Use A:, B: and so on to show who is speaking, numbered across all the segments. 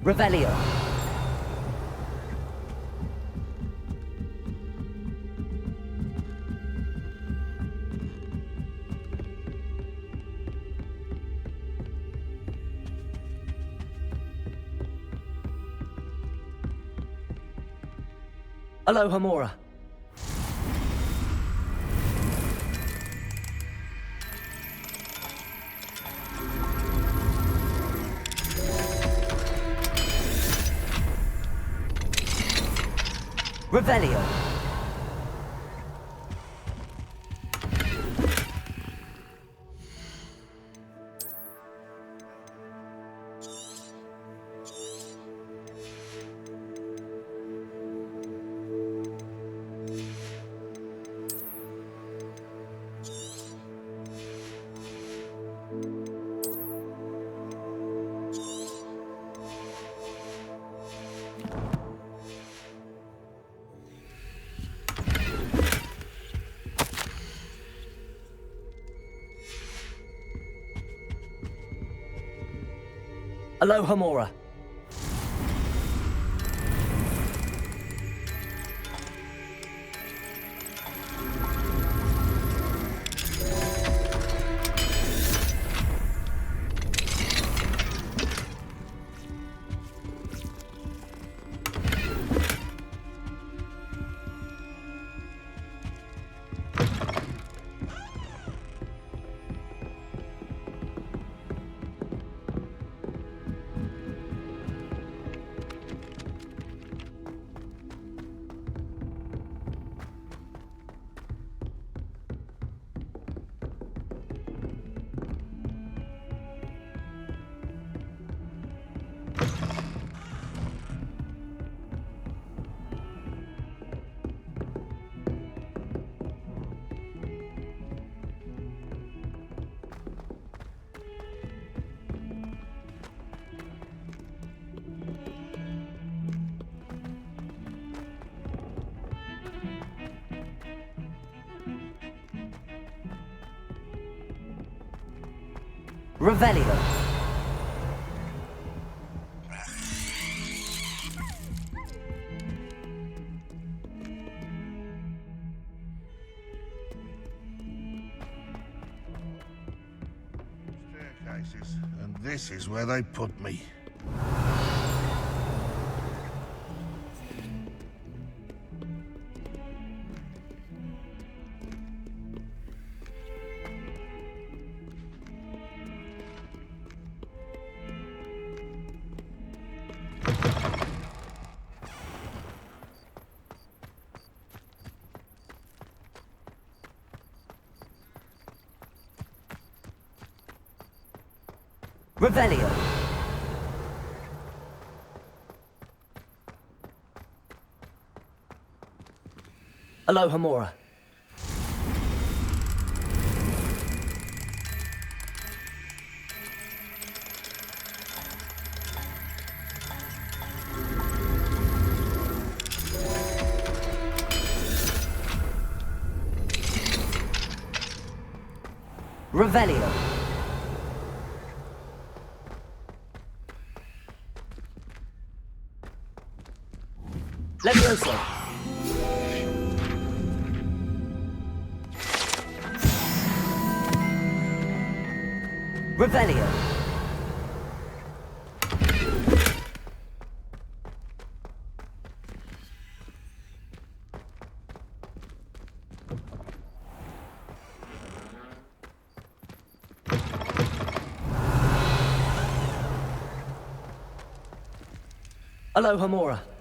A: Revelio. Aloha Mora. Revelio. Aloha Mora. Revelio.
B: Staircases, and this is where they put me.
A: Revelio. Aloha Mora. Revelio. Levioso. Revelio. Aloha Mora.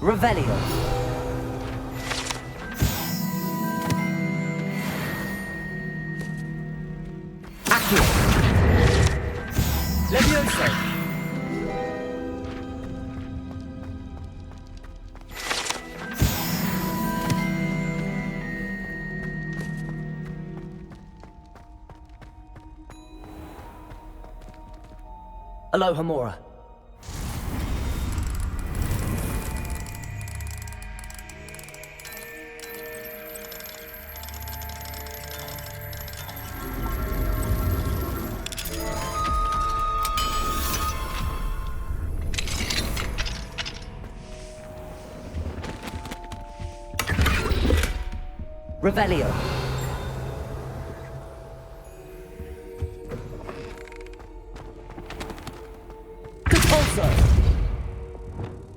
A: Revelio. Accio. Levioso. Aloha Mora. Revelio. Conspulso.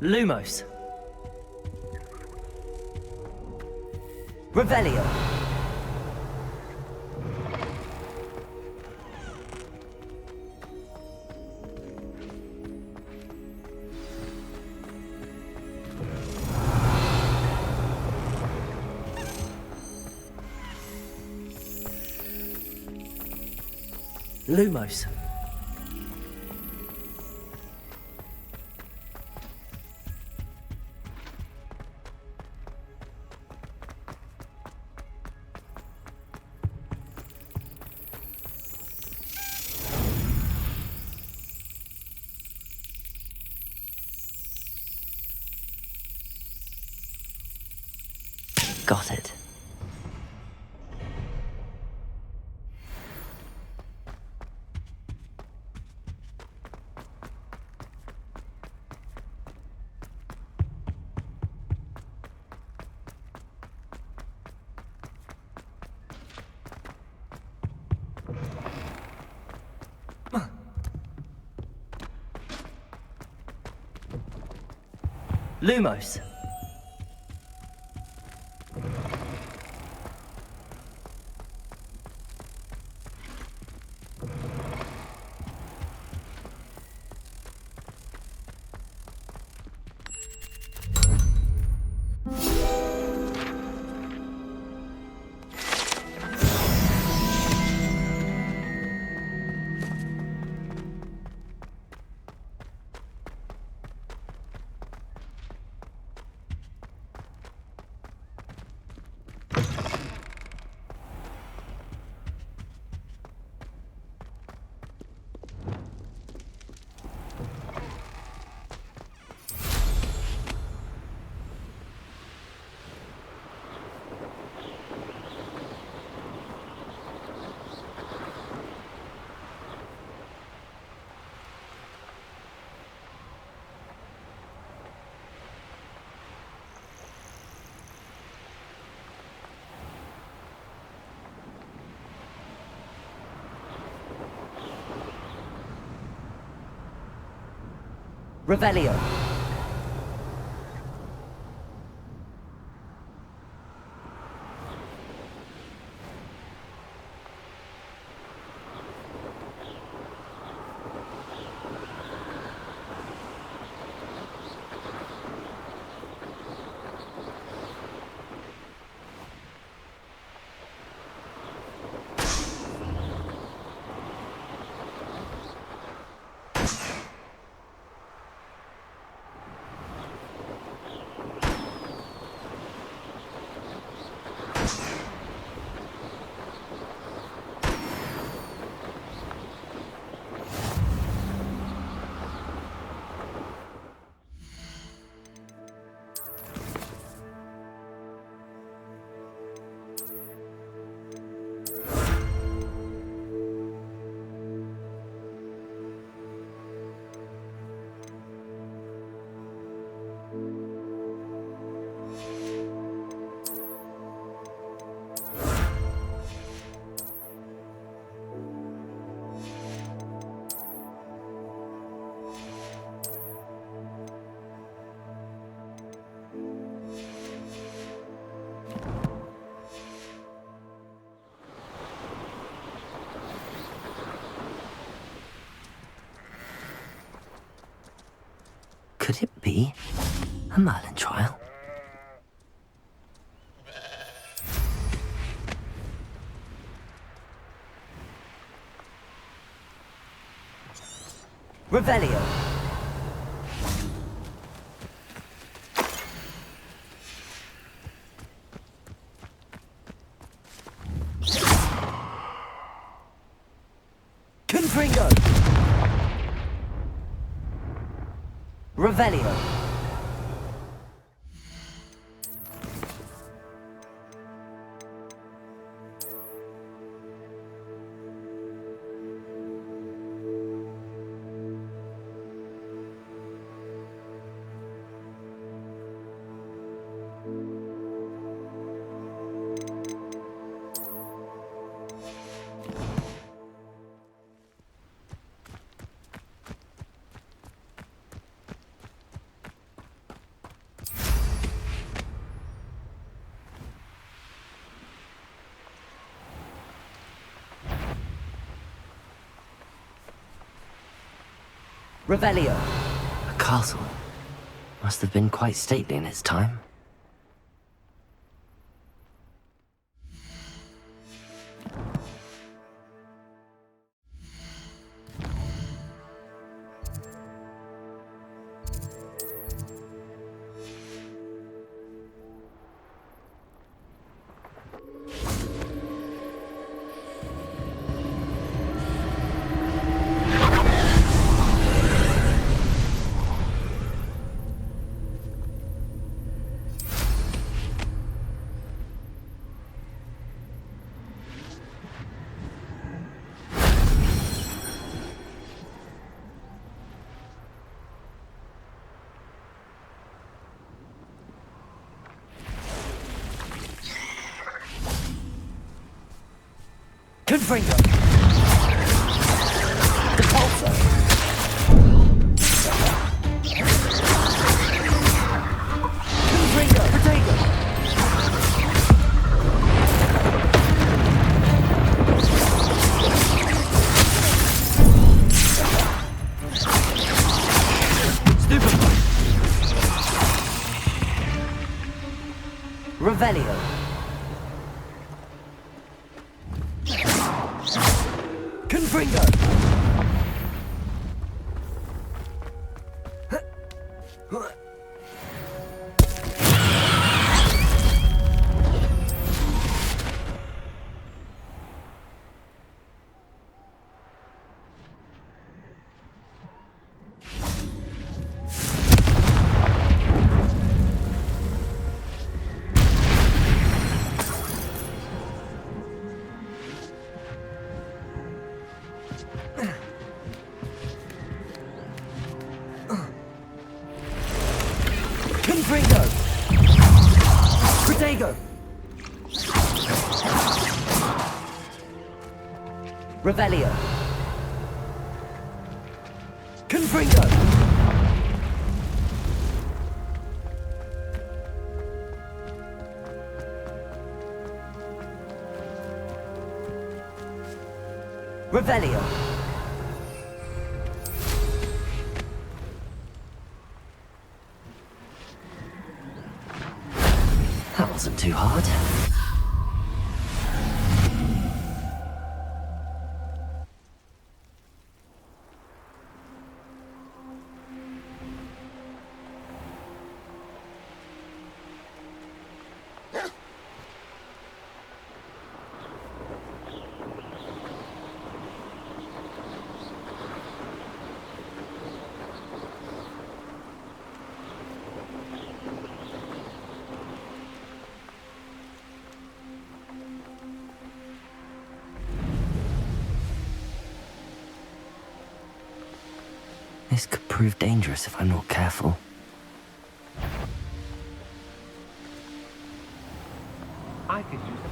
A: Lumos. Revelio. Lumos. Got it. Lumos. Revelio. Could it be a Merlin trial? Revelio. Confringo. Revelio. Revelio. A castle. Must have been quite stately in its time. Confringo. Repulsor. Confringo. Protego. Stupefy. Revelio. Confringo! Confringo! Protego! Revelio! Confringo! Revelio! That wasn't too hard. This could prove dangerous if I'm not careful.
C: I could use it.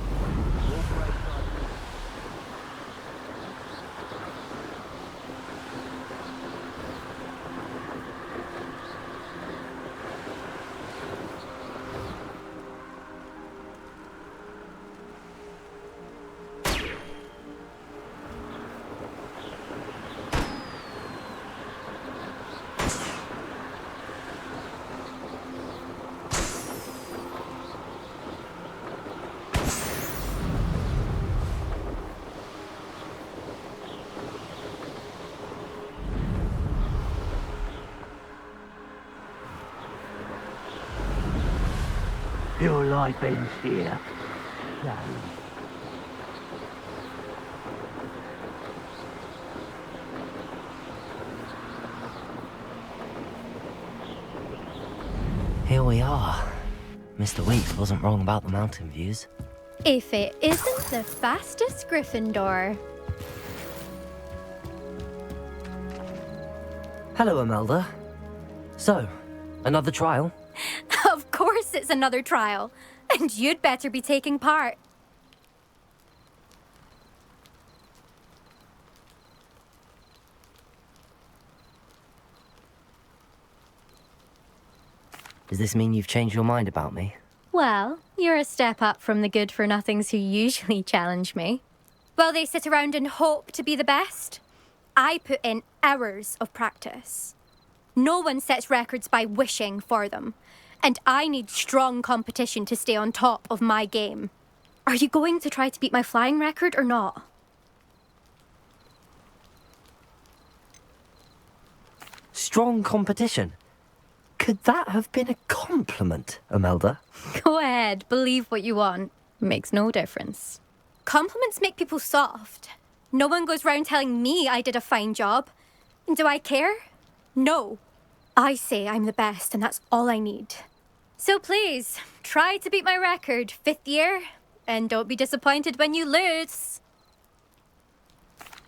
C: Your life ends here.
A: we are. Mr. Weeks wasn't wrong about the mountain views.
D: If it isn't the fastest Gryffindor.
A: Hello, Imelda. So, another trial?
D: Of course it's another trial. And you'd better be taking part.
A: Does this mean you've changed your mind about me?
D: Well, you're a step up from the good-for-nothings who usually challenge me. Well, they sit around and hope to be the best. I put in hours of practice. No one sets records by wishing for them. And I need strong competition to stay on top of my game. Are you going to try to beat my flying record or not?
A: Strong competition? Could that have been a compliment, Imelda?
D: Go ahead, believe what you want. Makes no difference. Compliments make people soft. No one goes round telling me I did a fine job. And do I care? No. I say I'm the best and that's all I need. So please, try to beat my record, 5th year, and don't be disappointed when you lose.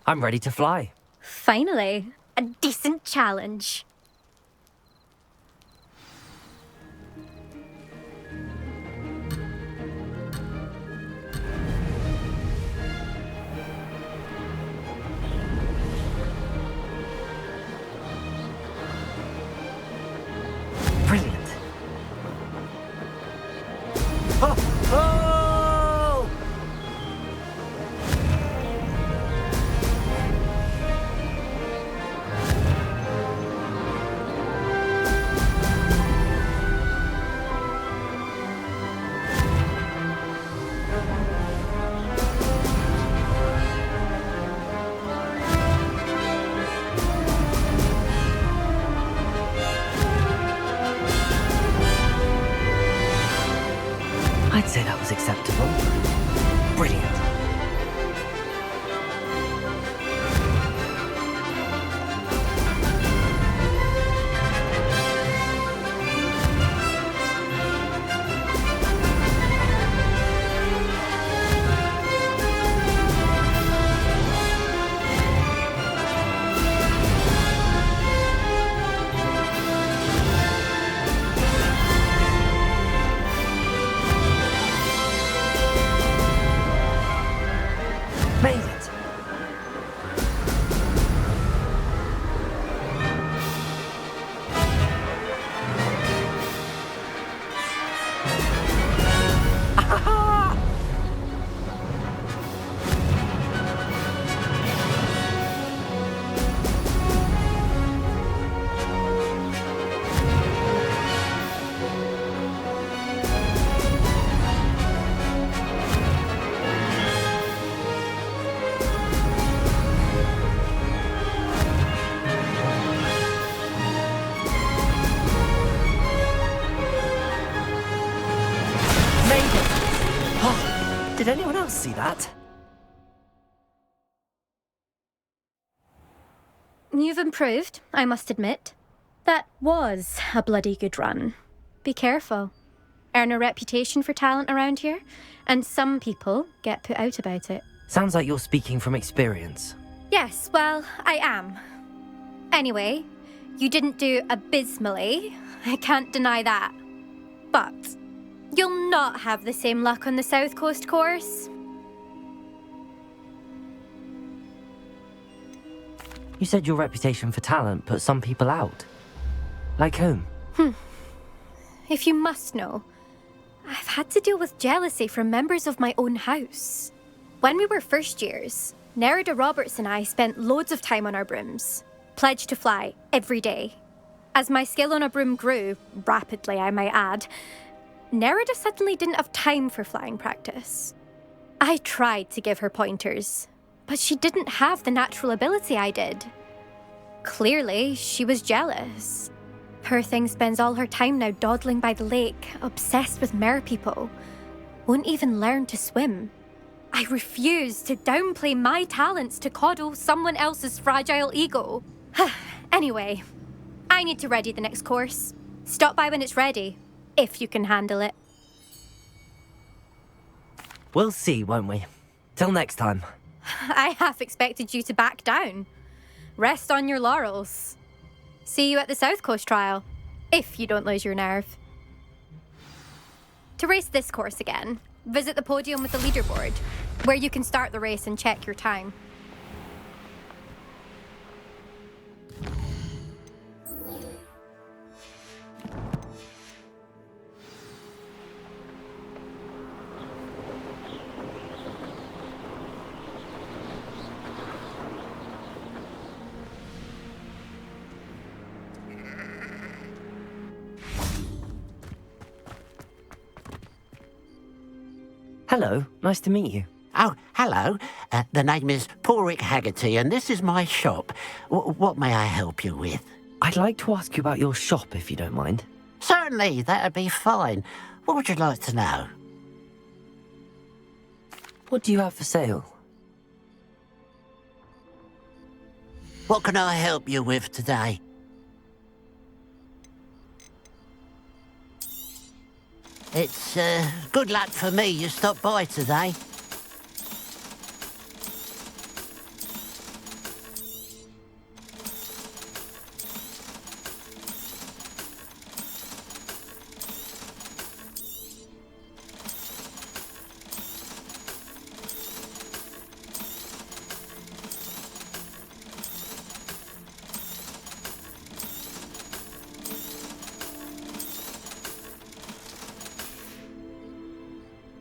A: I'm ready to fly.
D: Finally, a decent challenge.
A: Brilliant. Oh! Oh! I'd say that was acceptable. Brilliant. Made it. Did anyone else see that?
D: You've improved, I must admit. That was a bloody good run. Be careful. Earn a reputation for talent around here, and some people get put out about it.
A: Sounds like you're speaking from experience.
D: Yes, well, I am. Anyway, you didn't do abysmally. I can't deny that. But you'll not have the same luck on the South Coast course.
A: You said your reputation for talent put some people out. Like whom?
D: If you must know, I've had to deal with jealousy from members of my own house. When we were first years, Nerida Roberts and I spent loads of time on our brooms, pledged to fly every day. As my skill on a broom grew, rapidly I might add, Nerida suddenly didn't have time for flying practice. I tried to give her pointers, but she didn't have the natural ability I did. Clearly, she was jealous. Poor thing spends all her time now dawdling by the lake, obsessed with merpeople. Won't even learn to swim. I refuse to downplay my talents to coddle someone else's fragile ego. Anyway, I need to ready the next course. Stop by when it's ready. if you can handle it.
A: We'll see, won't we? Till next time.
D: I half expected you to back down. Rest on your laurels. See you at the South Coast trial, if you don't lose your nerve. To race this course again, visit the podium with the leaderboard, where you can start the race and check your time.
A: Hello, nice to meet you.
E: Oh, hello. The name is Porrick Haggerty, and this is my shop. What may I help you with?
A: I'd like to ask you about your shop, if you don't mind.
E: Certainly, that'd be fine. What would you like to know?
A: What do you have for sale?
E: What can I help you with today? It's good luck for me you stopped by today.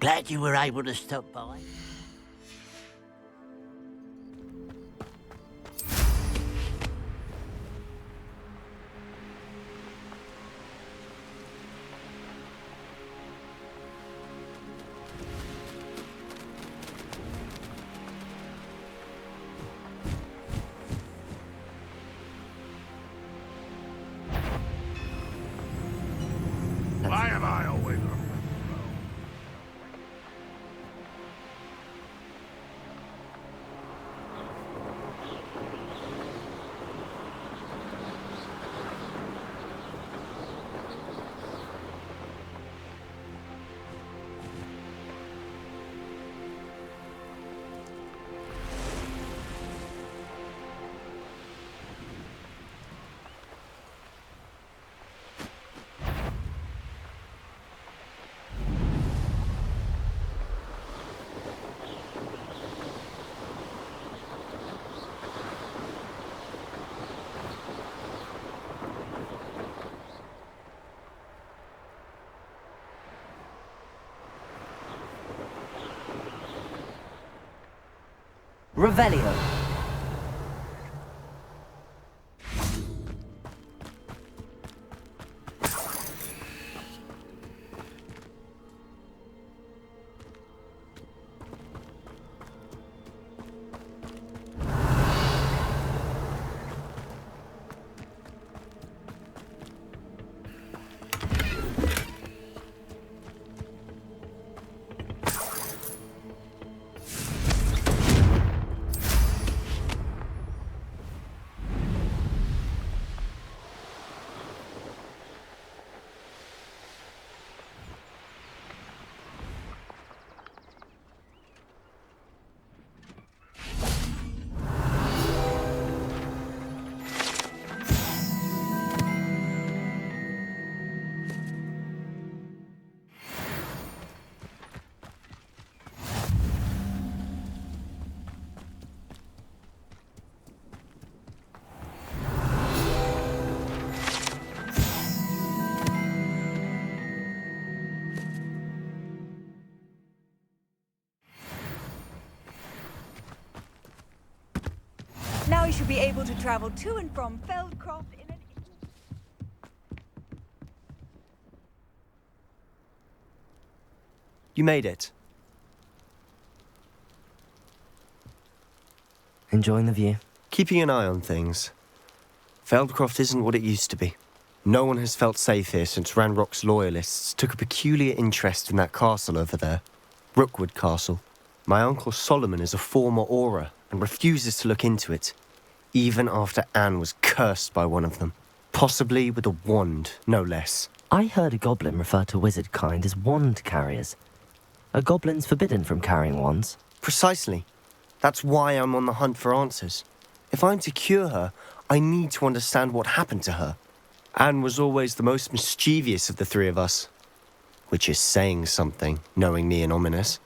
E: Glad you were able to stop by.
B: Why am I always wrong?
A: Revelio.
F: Now you should be able to travel to and from Feldcroft in an...
G: You made it.
A: Enjoying the view?
G: Keeping an eye on things. Feldcroft isn't what it used to be. No one has felt safe here since Ranrock's loyalists took a peculiar interest in that castle over there. Rookwood Castle. My uncle Solomon is a former Auror and refuses to look into it, even after Anne was cursed by one of them. Possibly with a wand, no less.
A: I heard a goblin refer to wizard kind as wand carriers. Are goblins forbidden from carrying wands?
G: Precisely. That's why I'm on the hunt for answers. If I'm to cure her, I need to understand what happened to her. Anne was always the most mischievous of the three of us. Which is saying something, knowing me and Ominous.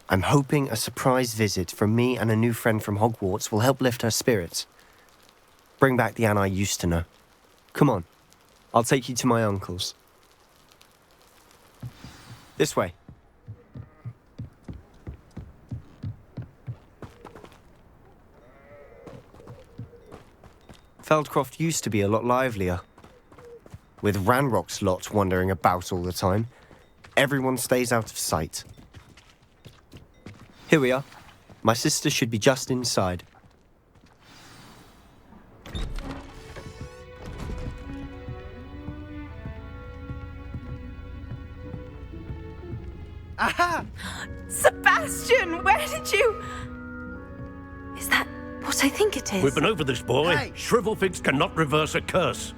G: I'm hoping a surprise visit from me and a new friend from Hogwarts will help lift her spirits. Bring back the Anne I used to know. Come on, I'll take you to my uncle's. This way. Feldcroft used to be a lot livelier. With Ranrock's lot wandering about all the time, everyone stays out of sight. Here we are. My sister should be just inside.
F: Aha! Sebastian, where did you...
H: Is that what I think it is?
B: We've been over this, boy.
G: Hey!
B: Shrivelfigs cannot reverse a curse.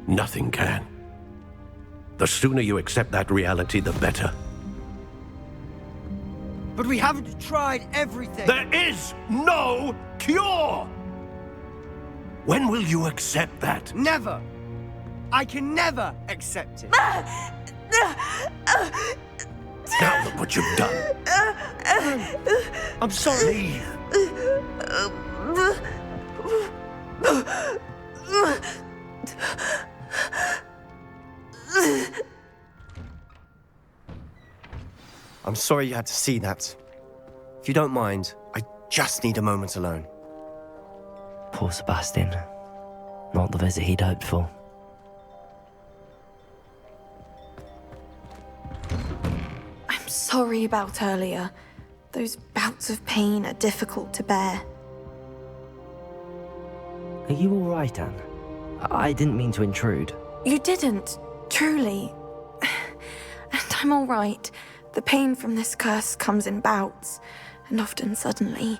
B: Nothing can. The sooner you accept that reality, the better.
I: But we haven't tried everything.
B: There is no cure! When will you accept that?
I: Never. I can never accept it.
B: Now look what you've done.
G: I'm sorry.
B: Leave.
G: I'm sorry you had to see that. If you don't mind, I just need a moment alone.
A: Poor Sebastian. Not the visit he'd hoped for.
H: I'm sorry about earlier. Those bouts of pain are difficult to bear.
A: Are you all right, Anne? I didn't mean to intrude.
H: You didn't, truly. And I'm all right. The pain from this curse comes in bouts, and often suddenly.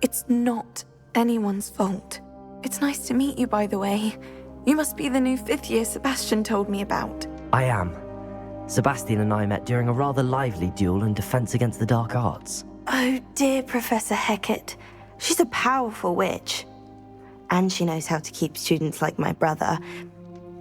H: It's not anyone's fault. It's nice to meet you, by the way. You must be the new 5th year Sebastian told me about.
A: I am. Sebastian and I met during a rather lively duel in defense against the dark arts.
J: Oh, dear Professor Hecat. She's a powerful witch. And she knows how to keep students like my brother,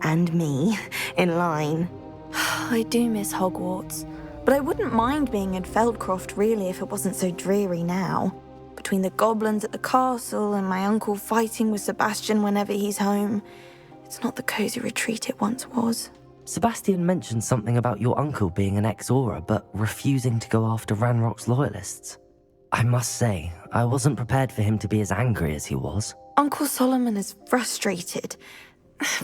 J: and me, in line.
H: I do miss Hogwarts, but I wouldn't mind being in Feldcroft, really, if it wasn't so dreary now. Between the goblins at the castle and my uncle fighting with Sebastian whenever he's home, it's not the cozy retreat it once was.
A: Sebastian mentioned something about your uncle being an ex-Auror, but refusing to go after Ranrock's loyalists. I must say, I wasn't prepared for him to be as angry as he was.
H: Uncle Solomon is frustrated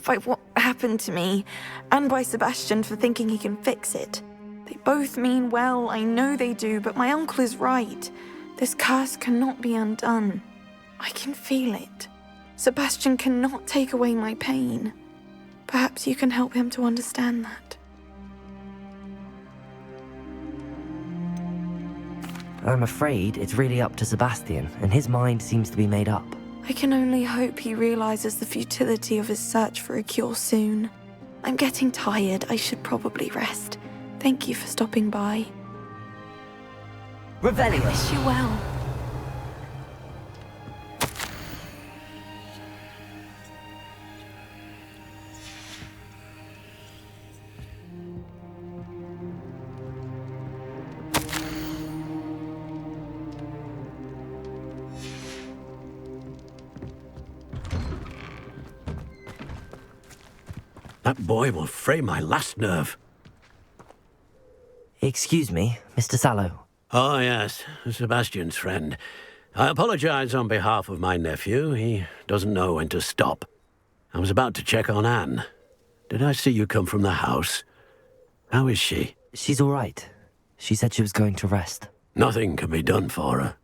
H: by what happened to me, and by Sebastian for thinking he can fix it. They both mean well, I know they do, but my uncle is right. This curse cannot be undone. I can feel it. Sebastian cannot take away my pain. Perhaps you can help him to understand that.
A: I'm afraid it's really up to Sebastian, and his mind seems to be made up.
H: I can only hope he realizes the futility of his search for a cure soon. I'm getting tired. I should probably rest. Thank you for stopping by.
A: Revelio!
H: Wish you well.
B: That boy will fray my last nerve.
A: Excuse me, Mr. Sallow.
B: Oh, yes, Sebastian's friend. I apologize on behalf of my nephew. He doesn't know when to stop. I was about to check on Anne. Did I see you come from the house? How is she?
A: She's all right. She said she was going to rest.
B: Nothing can be done for her.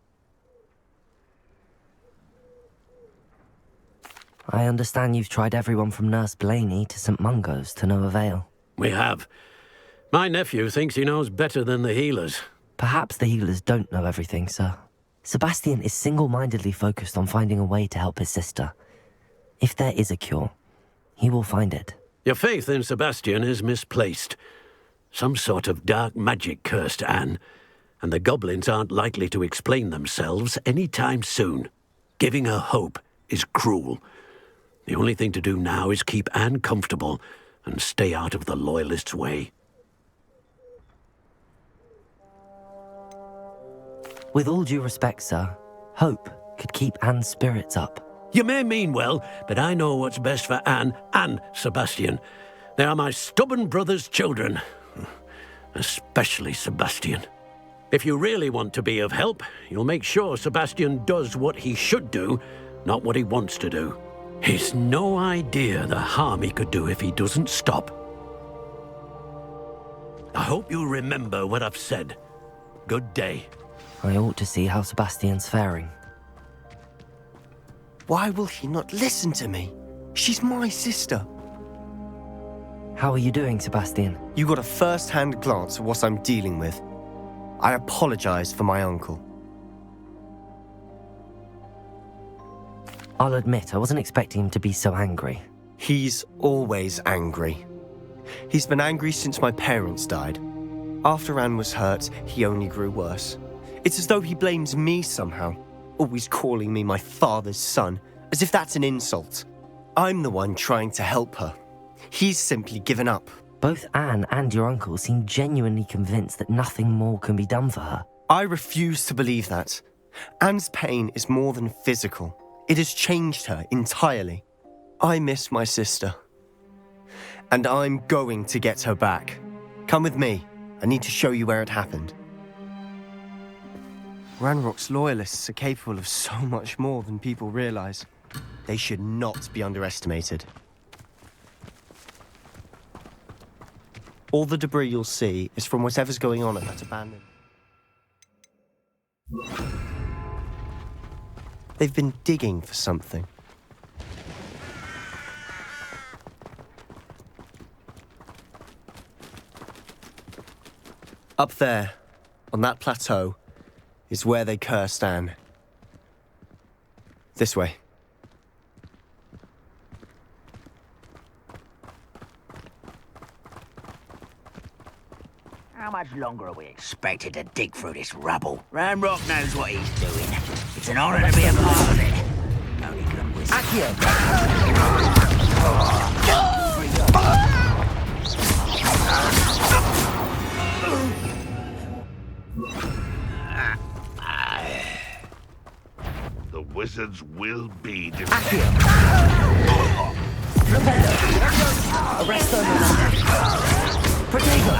A: I understand you've tried everyone from Nurse Blaney to St. Mungo's to no avail.
B: We have. My nephew thinks he knows better than the healers.
A: Perhaps the healers don't know everything, sir. Sebastian is single-mindedly focused on finding a way to help his sister. If there is a cure, he will find it.
B: Your faith in Sebastian is misplaced. Some sort of dark magic cursed Anne, and the goblins aren't likely to explain themselves any time soon. Giving her hope is cruel. The only thing to do now is keep Anne comfortable and stay out of the Loyalists' way.
A: With all due respect, sir, hope could keep Anne's spirits up.
B: You may mean well, but I know what's best for Anne and Sebastian. They are my stubborn brother's children. Especially Sebastian. If you really want to be of help, you'll make sure Sebastian does what he should do, not what he wants to do. He's no idea the harm he could do if he doesn't stop. I hope you remember what I've said. Good day.
A: I ought to see how Sebastian's faring.
G: Why will he not listen to me? She's my sister.
A: How are you doing, Sebastian?
G: You got a first-hand glance at what I'm dealing with. I apologize for my uncle.
A: I'll admit, I wasn't expecting him to be so angry.
G: He's always angry. He's been angry since my parents died. After Anne was hurt, he only grew worse. It's as though he blames me somehow, always calling me my father's son, as if that's an insult. I'm the one trying to help her. He's simply given up.
A: Both Anne and your uncle seem genuinely convinced that nothing more can be done for her.
G: I refuse to believe that. Anne's pain is more than physical. It has changed her entirely. I miss my sister. And I'm going to get her back. Come with me. I need to show you where it happened. Ranrock's Loyalists are capable of so much more than people realize. They should not be underestimated. All the debris you'll see is from whatever's going on at that abandoned... They've been digging for something. Up there, on that plateau, is where they cursed Anne. This way.
C: How much longer are we expected to dig through this rubble? Ranrock knows what he's doing. It's an honor to be a part of it. Only good wizard.
K: The wizards will be defeated.
A: Arrest them. Protego.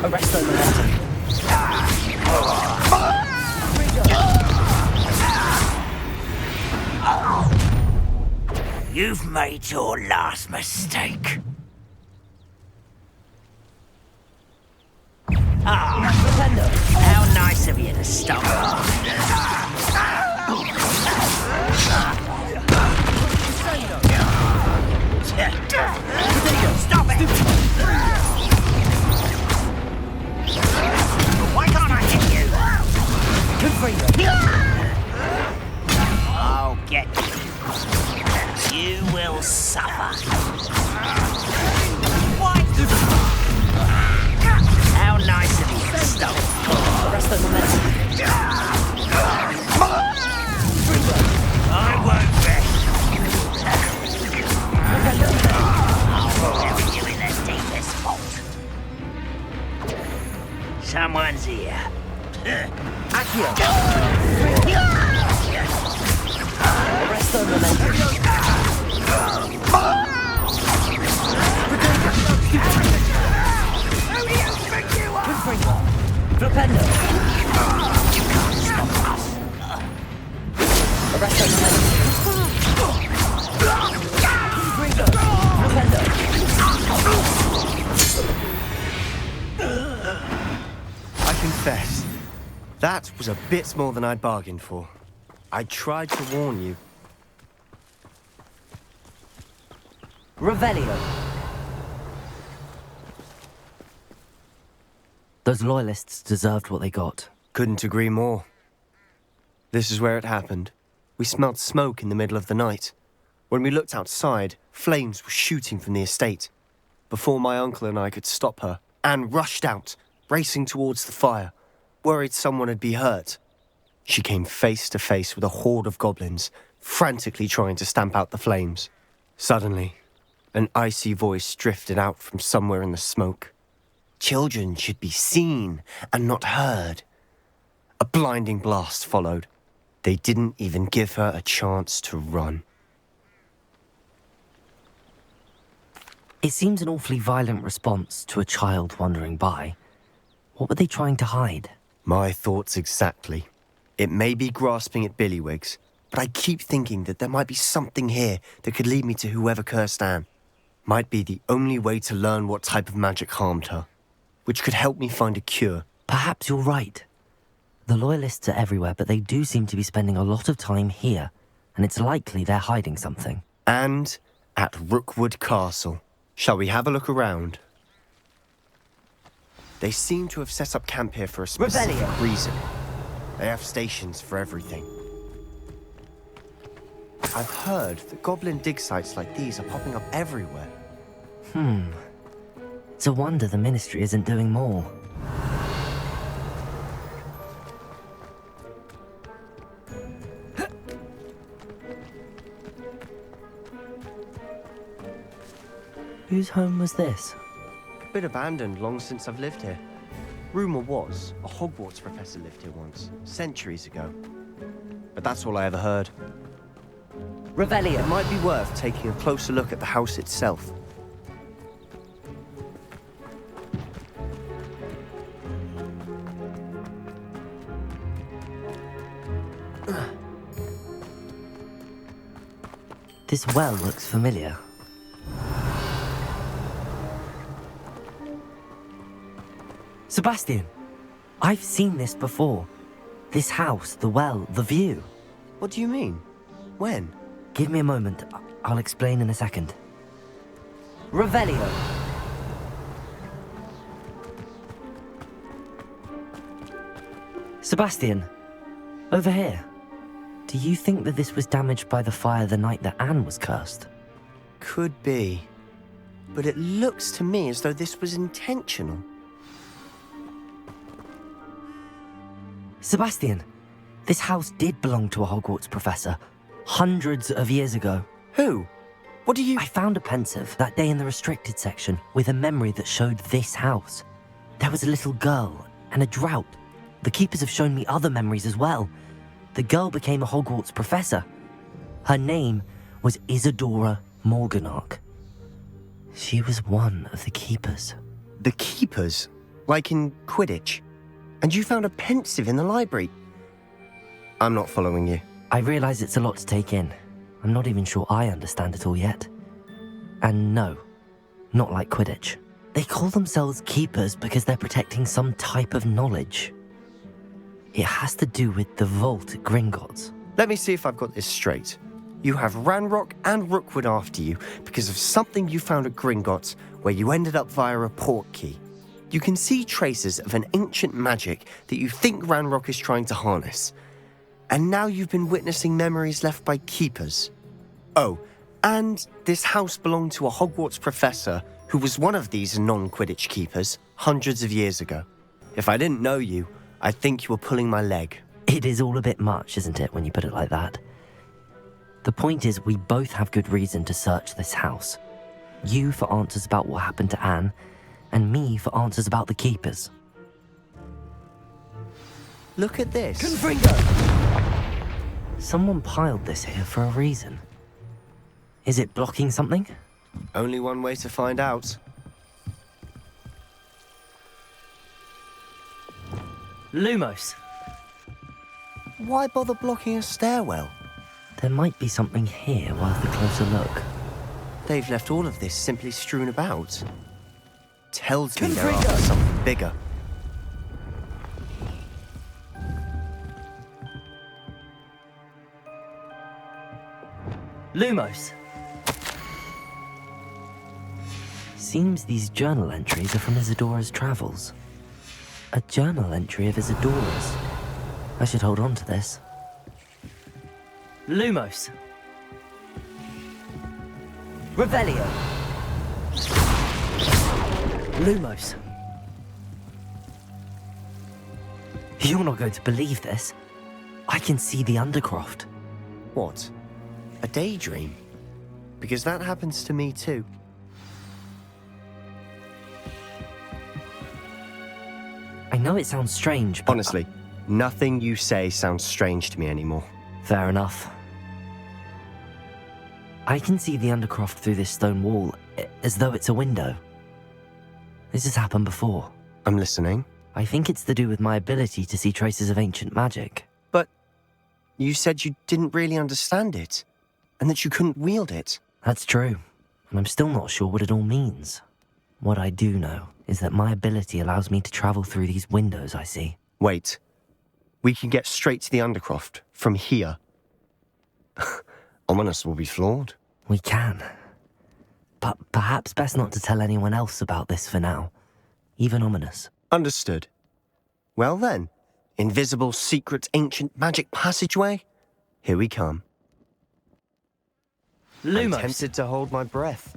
A: Arrest them.
C: You've made your last mistake. How nice of you to stop. Stop it! Why can't I hit you?
A: Good for you.
C: I'll get you. You will suffer. What? How nice of you to stop.
A: Arrest the momentum.
C: I won't rest. I'll bury you in the deepest vault. Someone's here.
A: Arrest the momentum. Good for you. Flipendo.
C: You can't stop us.
A: Arrest the momentum.
G: I confess, that was a bit more than I'd bargained for. I tried to warn you,
A: Revelio! Those loyalists deserved what they got.
G: Couldn't agree more. This is where it happened. We smelled smoke in the middle of the night. When we looked outside, flames were shooting from the estate. Before my uncle and I could stop her, Anne rushed out, racing towards the fire, worried someone had been hurt. She came face to face with a horde of goblins, frantically trying to stamp out the flames. Suddenly, an icy voice drifted out from somewhere in the smoke. Children should be seen and not heard. A blinding blast followed. They didn't even give her a chance to run.
A: It seems an awfully violent response to a child wandering by. What were they trying to hide?
G: My thoughts exactly. It may be grasping at billywhigs, but I keep thinking that there might be something here that could lead me to whoever cursed Anne. Might be the only way to learn what type of magic harmed her, which could help me find a cure.
A: Perhaps you're right. The Loyalists are everywhere, but they do seem to be spending a lot of time here, and it's likely they're hiding something.
G: And at Rookwood Castle. Shall we have a look around? They seem to have set up camp here for a specific reason. They have stations for everything. I've heard that goblin dig sites like these are popping up everywhere.
A: It's a wonder the Ministry isn't doing more. Whose home was this?
G: Been abandoned long since I've lived here. Rumour was, a Hogwarts professor lived here once, centuries ago. But that's all I ever heard.
A: Revelio!
G: It might be worth taking a closer look at the house itself.
A: This well looks familiar. Sebastian, I've seen this before. This house, the well, the view.
G: What do you mean? When?
A: Give me a moment. I'll explain in a second. Revelio! Sebastian, over here. Do you think that this was damaged by the fire the night that Anne was cursed?
G: Could be. But it looks to me as though this was intentional.
A: Sebastian, this house did belong to a Hogwarts professor, hundreds of years ago.
G: Who? What do you...
A: I found a pensive that day in the restricted section with a memory that showed this house. There was a little girl and a drought. The keepers have shown me other memories as well. The girl became a Hogwarts professor. Her name was Isadora Morganach. She was one of the keepers.
G: The keepers? Like in Quidditch? And you found a pensive in the library? I'm not following you.
A: I realize it's a lot to take in. I'm not even sure I understand it all yet. And no, not like Quidditch. They call themselves keepers because they're protecting some type of knowledge. It has to do with the vault at Gringotts.
G: Let me see if I've got this straight. You have Ranrock and Rookwood after you because of something you found at Gringotts where you ended up via a port key. You can see traces of an ancient magic that you think Ranrock is trying to harness. And now you've been witnessing memories left by keepers. Oh, and this house belonged to a Hogwarts professor who was one of these non-Quidditch keepers hundreds of years ago. If I didn't know you, I'd think you were pulling my leg.
A: It is all a bit much, isn't it, when you put it like that? The point is, we both have good reason to search this house. You for answers about what happened to Anne, and me for answers about the keepers.
G: Look at this.
A: Confringo! Someone piled this here for a reason. Is it blocking something?
G: Only one way to find out.
A: Lumos!
G: Why bother blocking a stairwell?
A: There might be something here worth a closer look.
G: They've left all of this simply strewn about. Tells me they're after something bigger.
A: Lumos! Seems these journal entries are from Isadora's travels. A journal entry of Isadora's. I should hold on to this. Lumos. Revelio. Lumos. You're not going to believe this. I can see the Undercroft.
G: What? A daydream? Because that happens to me too.
A: I know it sounds strange, but...
G: Honestly, nothing you say sounds strange to me anymore.
A: Fair enough. I can see the Undercroft through this stone wall, as though it's a window. This has happened before.
G: I'm listening.
A: I think it's to do with my ability to see traces of ancient magic.
G: But you said you didn't really understand it, and that you couldn't wield it.
A: That's true, and I'm still not sure what it all means. What I do know is that my ability allows me to travel through these windows I see.
G: Wait. We can get straight to the Undercroft from here. Ominous will be floored.
A: We can. But perhaps best not to tell anyone else about this for now. Even Ominous.
G: Understood. Well then, invisible, secret, ancient magic passageway? Here we come.
A: Lumos.
G: I'm tempted to hold my breath.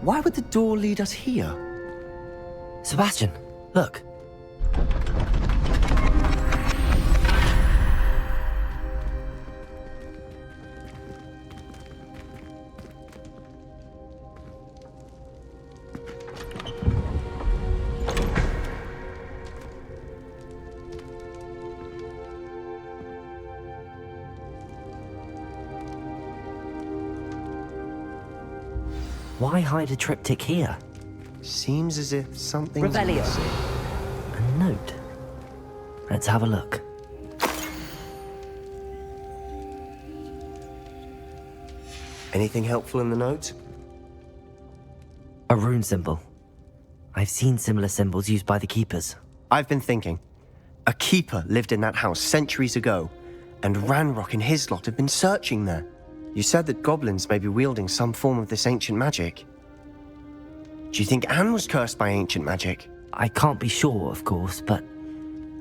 G: Why would the door lead us here?
A: Sebastian, look. Why hide a triptych here?
G: Seems as if something's
A: Revelio.
G: missing.
A: A note. Let's have a look.
G: Anything helpful in the note?
A: A rune symbol. I've seen similar symbols used by the keepers.
G: I've been thinking. A keeper lived in that house centuries ago, and Ranrock and his lot have been searching there. You said that goblins may be wielding some form of this ancient magic. Do you think Anne was cursed by ancient magic?
A: I can't be sure, of course, but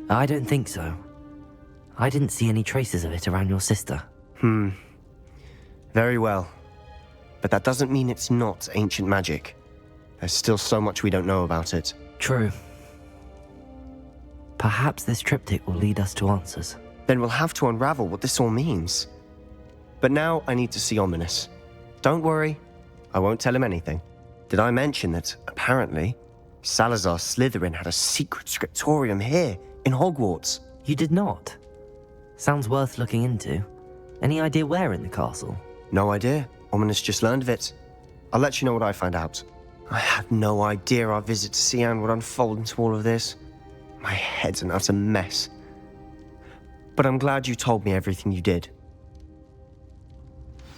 A: I don't think so. I didn't see any traces of it around your sister.
G: Very well. But that doesn't mean it's not ancient magic. There's still so much we don't know about it.
A: True. Perhaps this triptych will lead us to answers.
G: Then we'll have to unravel what this all means. But now I need to see Ominous. Don't worry, I won't tell him anything. Did I mention that, apparently, Salazar Slytherin had a secret scriptorium here, in Hogwarts?
A: You did not? Sounds worth looking into. Any idea where in the castle?
G: No idea. Ominous just learned of it. I'll let you know what I find out. I had no idea our visit to Sian would unfold into all of this. My head's an utter mess. But I'm glad you told me everything you did.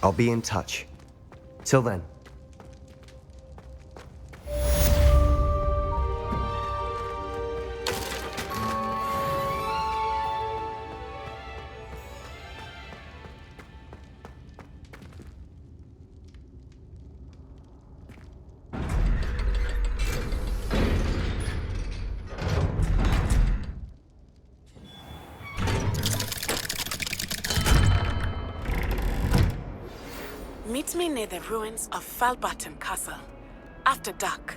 G: I'll be in touch. Till then.
L: Meet me near the ruins of Falbaton Castle. After dark.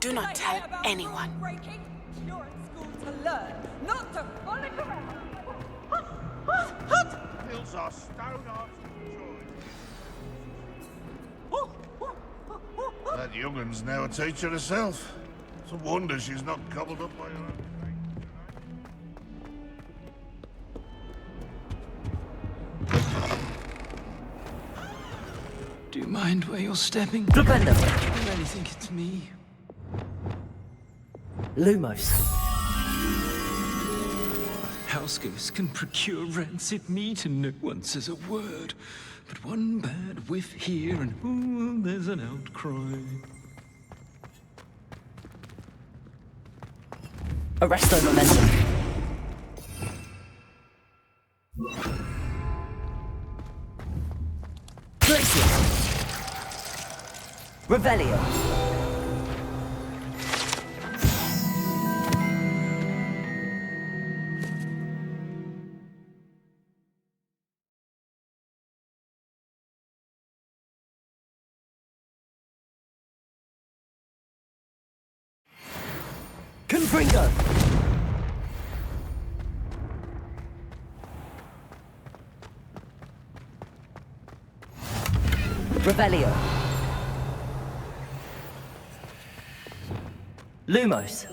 L: Do not tell anyone.
F: You're at school to learn, not to frolic around.
K: Hills are stone arms That young'un's now a teacher herself. It's a wonder she's not gobbled up by her own.
M: Do you mind where you're stepping?
A: Flipendo.
M: You really think it's me?
A: Lumos.
M: house ghosts can procure rancid meat and no one says a word. But one bad whiff here and ooh, there's an outcry.
A: Arresto momentum. Glacier. Revelio. Confringo. Revelio. Lumos.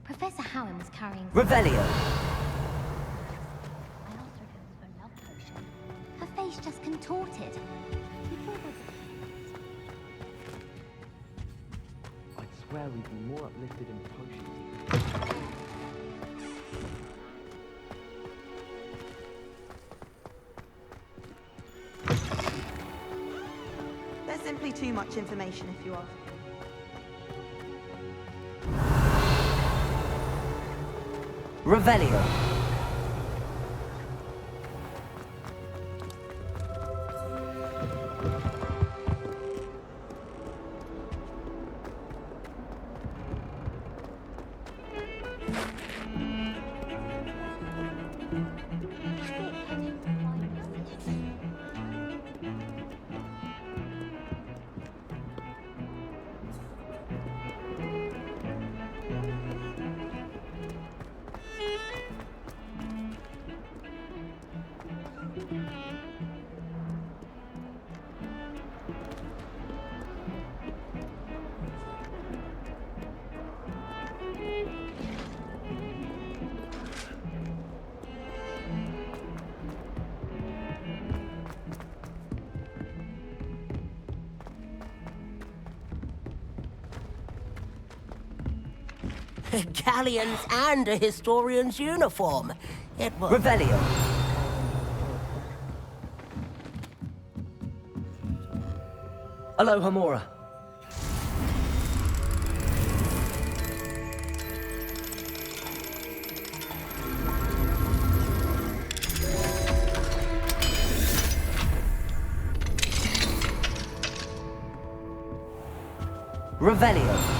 N: Professor Howard was carrying...
A: Revelio.
N: I asked her if it was for a love potion. Her face just contorted.
O: I'd swear we'd be more uplifted in potions.
J: There's simply too much information if you ask.
A: Revelio.
P: Galleons and a historian's uniform. It was...
A: Revelio. Aloha Mora. Revelio.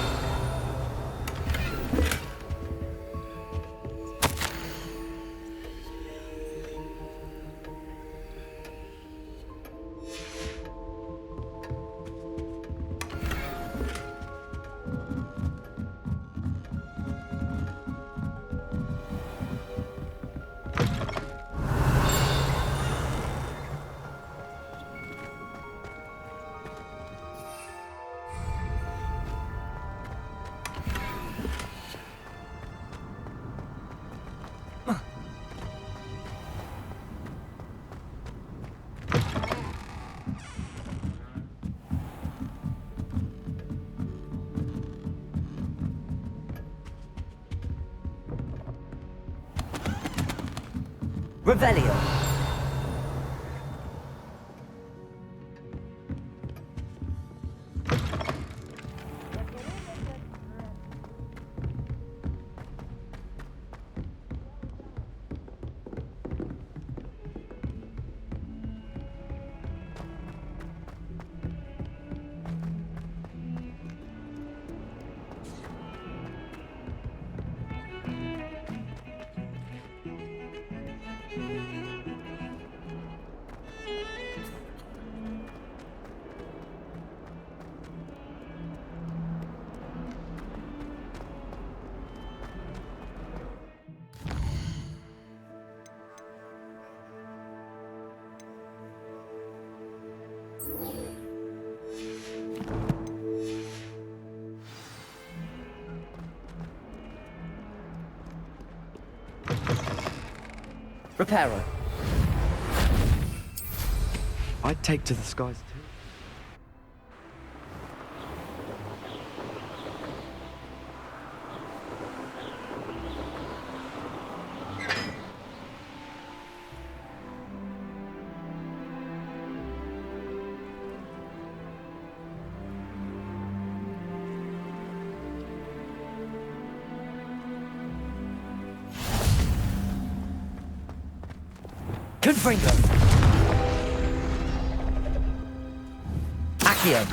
A: Revelio.
I: Reparo. I'd take to the skies too.
A: Confringo. Accio.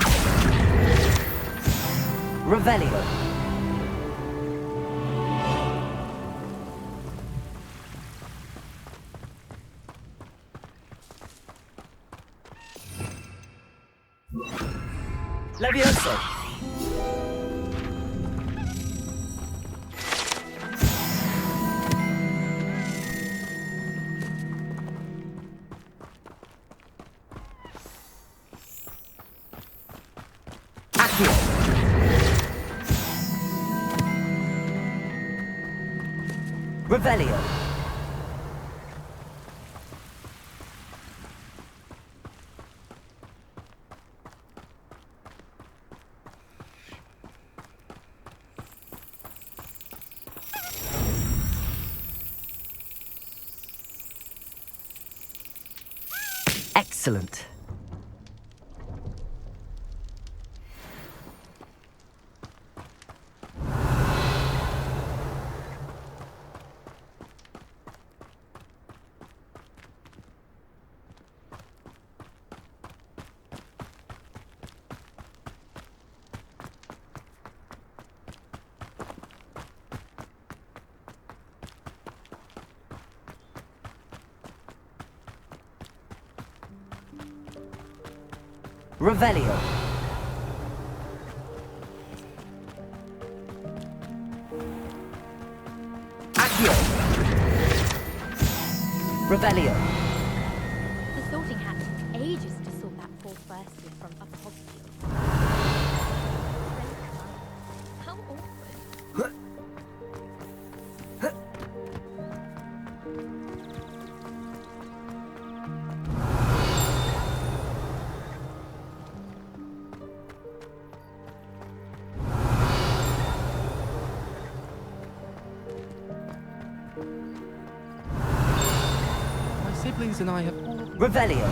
A: Revelio. Levioso. Revelio. Excellent. Revelio. Accio. Revelio.
N: The sorting hat took ages to sort that poor first year from upper hospital. How awkward.
I: Siblings and I have all...
A: Revelio.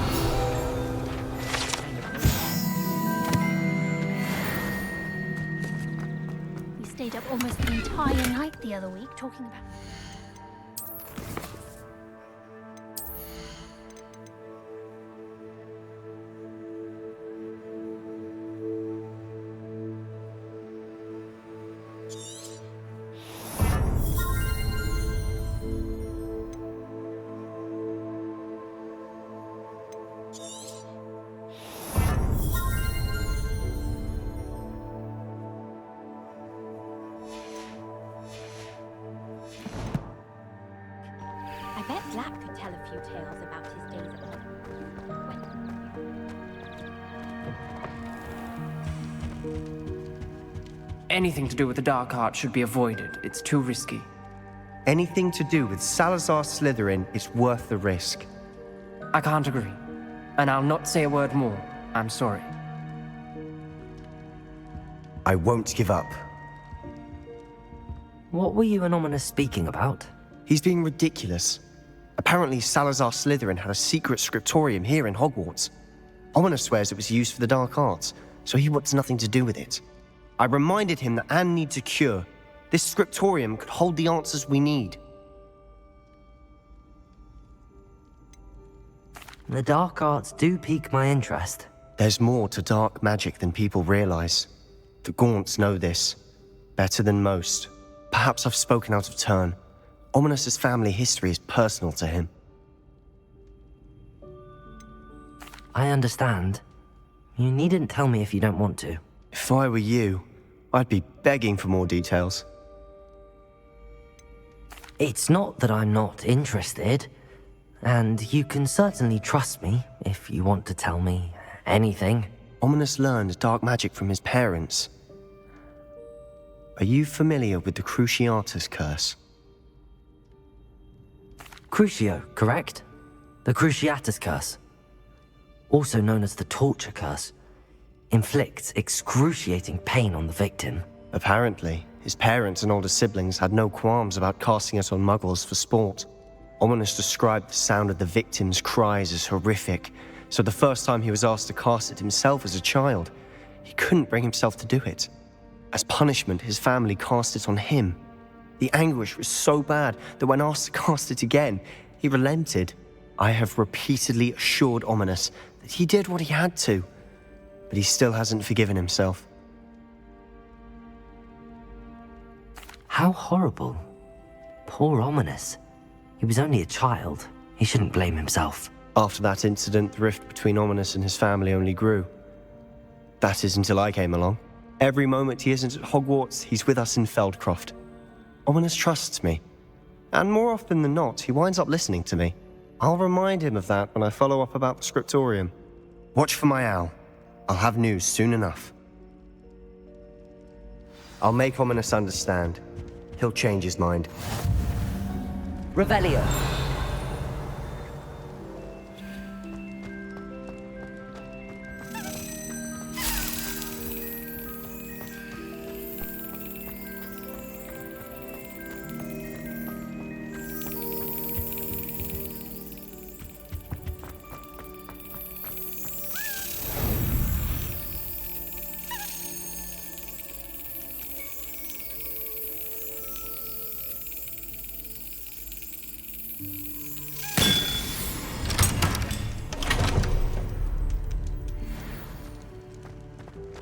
N: We stayed up almost the entire night the other week talking about... I bet Black could tell a few tales about his days at
Q: Anything to do with the dark art should be avoided. It's too risky.
G: Anything to do with Salazar Slytherin is worth the risk.
Q: I can't agree. And I'll not say a word more. I'm sorry.
G: I won't give up.
A: What were you and Ominous speaking about?
G: He's being ridiculous. Apparently Salazar Slytherin had a secret scriptorium here in Hogwarts. Ominous swears it was used for the dark arts, so he wants nothing to do with it. I reminded him that Anne needs a cure. This scriptorium could hold the answers we need.
A: The dark arts do pique my interest.
G: There's more to dark magic than people realize. The Gaunts know this. Better than most. Perhaps I've spoken out of turn. Ominous's family history is personal to him.
A: I understand. You needn't tell me if you don't want to.
G: If I were you, I'd be begging for more details.
A: It's not that I'm not interested, and you can certainly trust me if you want to tell me Anything.
G: Ominous learned dark magic from his parents. Are you familiar with the Cruciatus curse?
A: Crucio, correct? The Cruciatus curse. Also known as the torture curse. Inflicts excruciating pain on the victim.
G: Apparently, his parents and older siblings had no qualms about casting it on muggles for sport. Ominous described the sound of the victim's cries as horrific, so the first time he was asked to cast it himself as a child, he couldn't bring himself to do it. As punishment, his family cast it on him. The anguish was so bad that when asked to cast it again, he relented. I have repeatedly assured Ominous that he did what he had to, but he still hasn't forgiven himself.
A: How horrible. Poor Ominous. He was only a child. He shouldn't blame himself.
G: After that incident, the rift between Ominous and his family only grew. That is until I came along. Every moment he isn't at Hogwarts, he's with us in Feldcroft. Ominous trusts me. And more often than not, he winds up listening to me. I'll remind him of that when I follow up about the scriptorium. Watch for my owl. I'll have news soon enough. I'll make Ominous understand. He'll change his mind.
A: Revelio.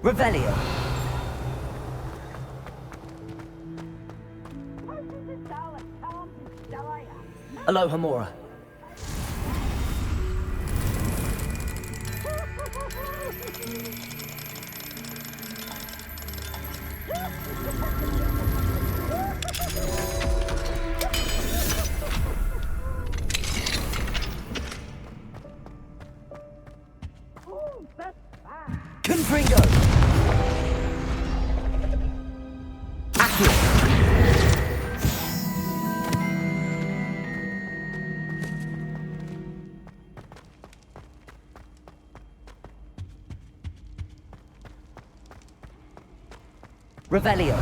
A: Revelio. Aloha Mora. Confringo. Revelio.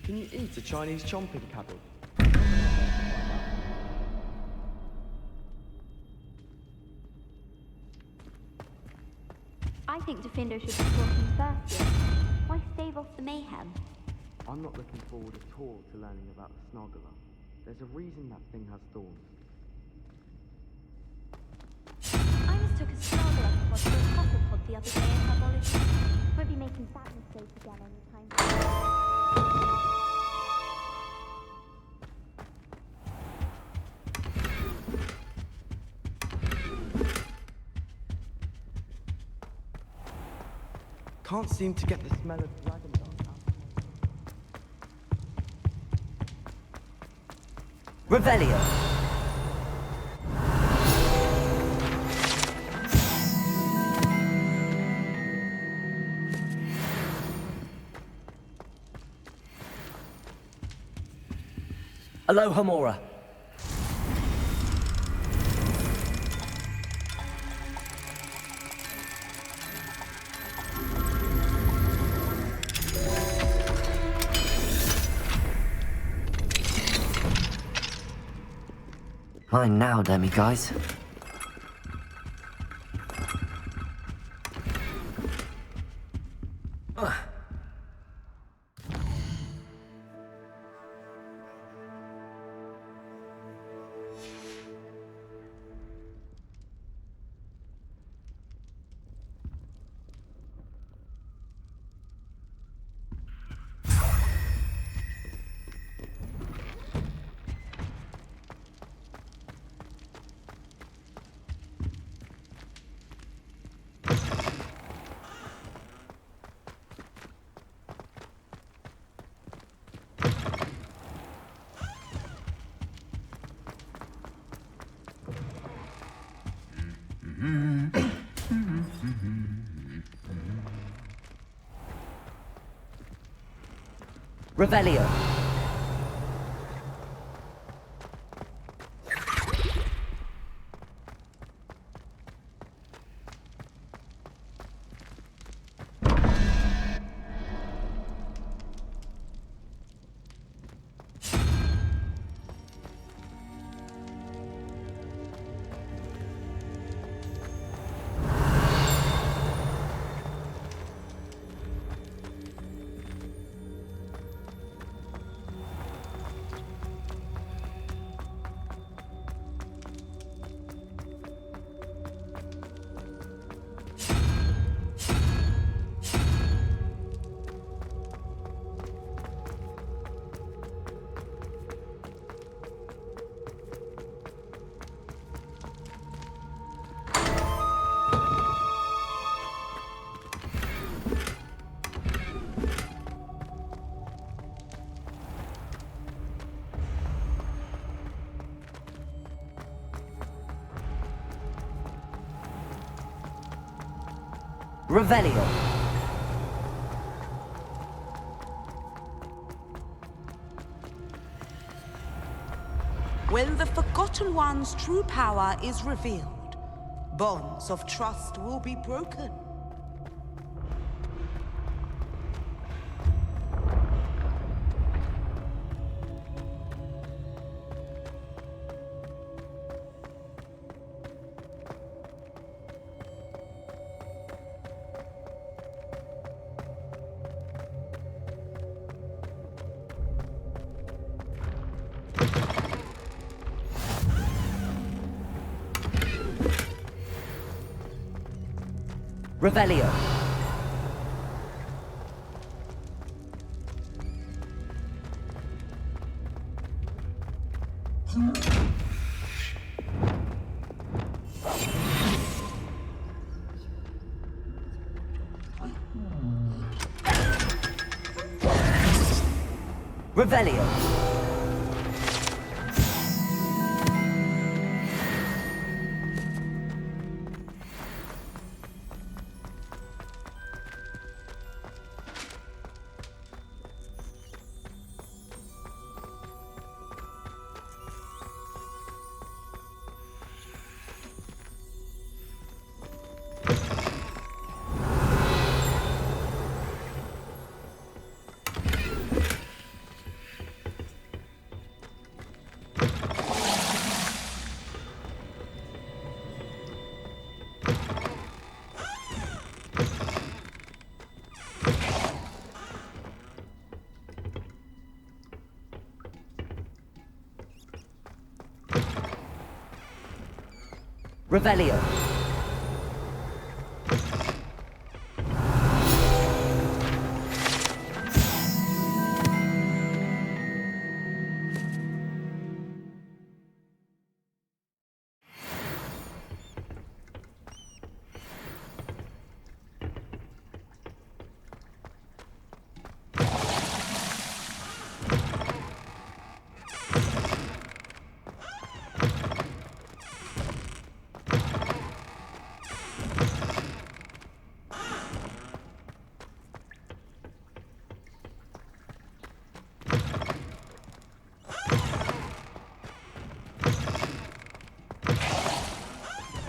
O: Can you eat a Chinese chomping cabbage?
N: I think Defendo should be talking first. Why stave off the mayhem?
O: I'm not looking forward at all to learning about the Snoggler. There's a reason that thing has thorns.
N: I mistook a Snoggler pod for a Hufflepod the other day in herbology. Won't be making that mistake again anytime soon.
O: Can't seem to get the smell of dragon dust out.
A: Revelio. Aloha Mora. Fine now, Demi guys. Revelio. Revelio.
R: When the Forgotten One's true power is revealed, bonds of trust will be broken.
A: Revelio. Revelio. Revelio.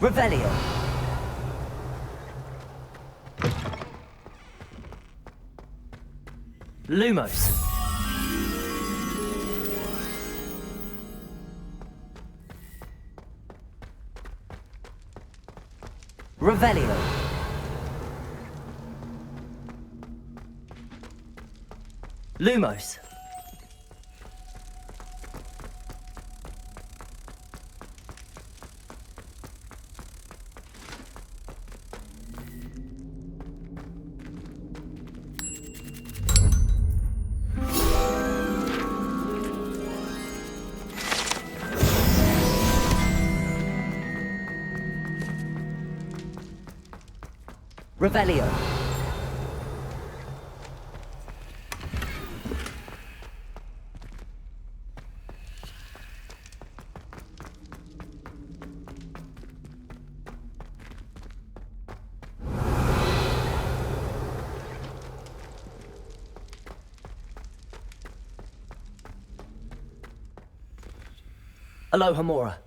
A: Revelio. Lumos. Revelio. Lumos. Revelio.
S: Aloha Mora.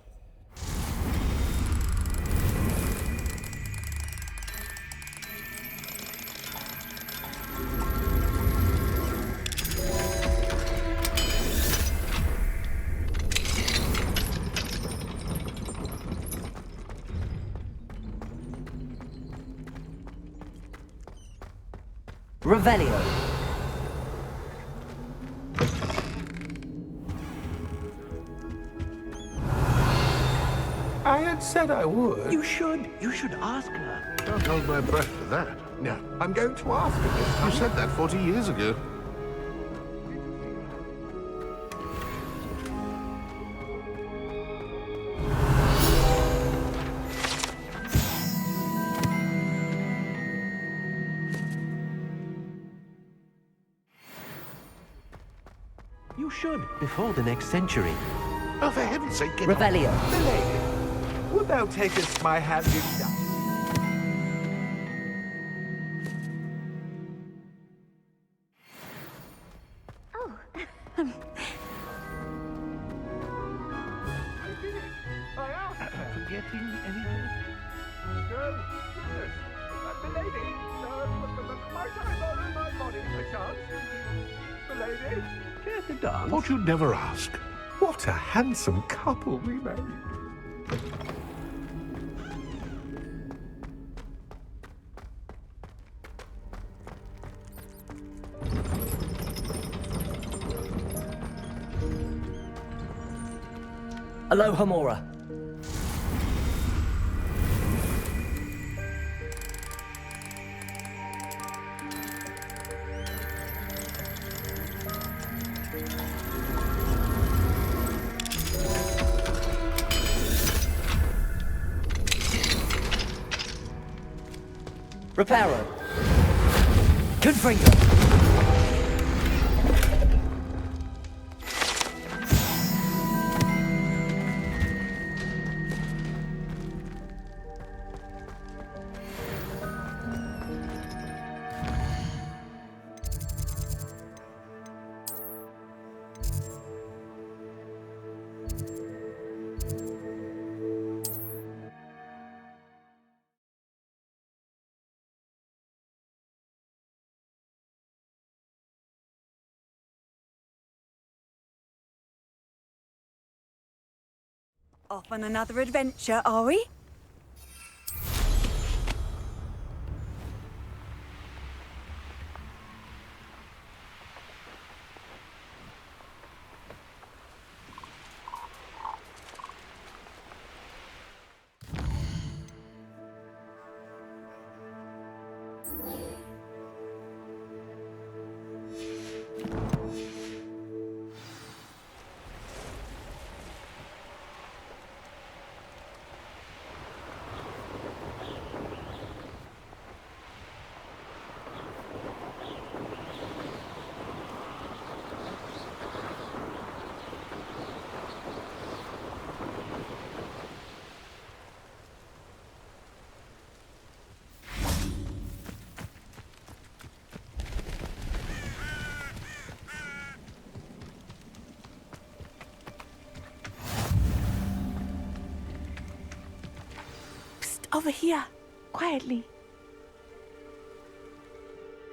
S: Revelio.
T: I had said I would.
U: You should ask her.
K: Can't hold my breath for that.
T: No, I'm going to ask her this time.
K: You said that 40 years ago.
U: You should, before the next century.
K: Oh, for heaven's sake, get
S: Revelio.
T: The lady, wilt thou takest my hand in dust?
N: Oh.
T: Forgetting anything? No, goodness. Milady, might I borrow my body, perchance? Milady?
U: Care to dance?
K: Thought you'd never ask.
T: What a handsome couple we made.
S: Aloha Mora. Reparo. Confringo.
F: Off on another adventure, are we?
L: Over here, quietly.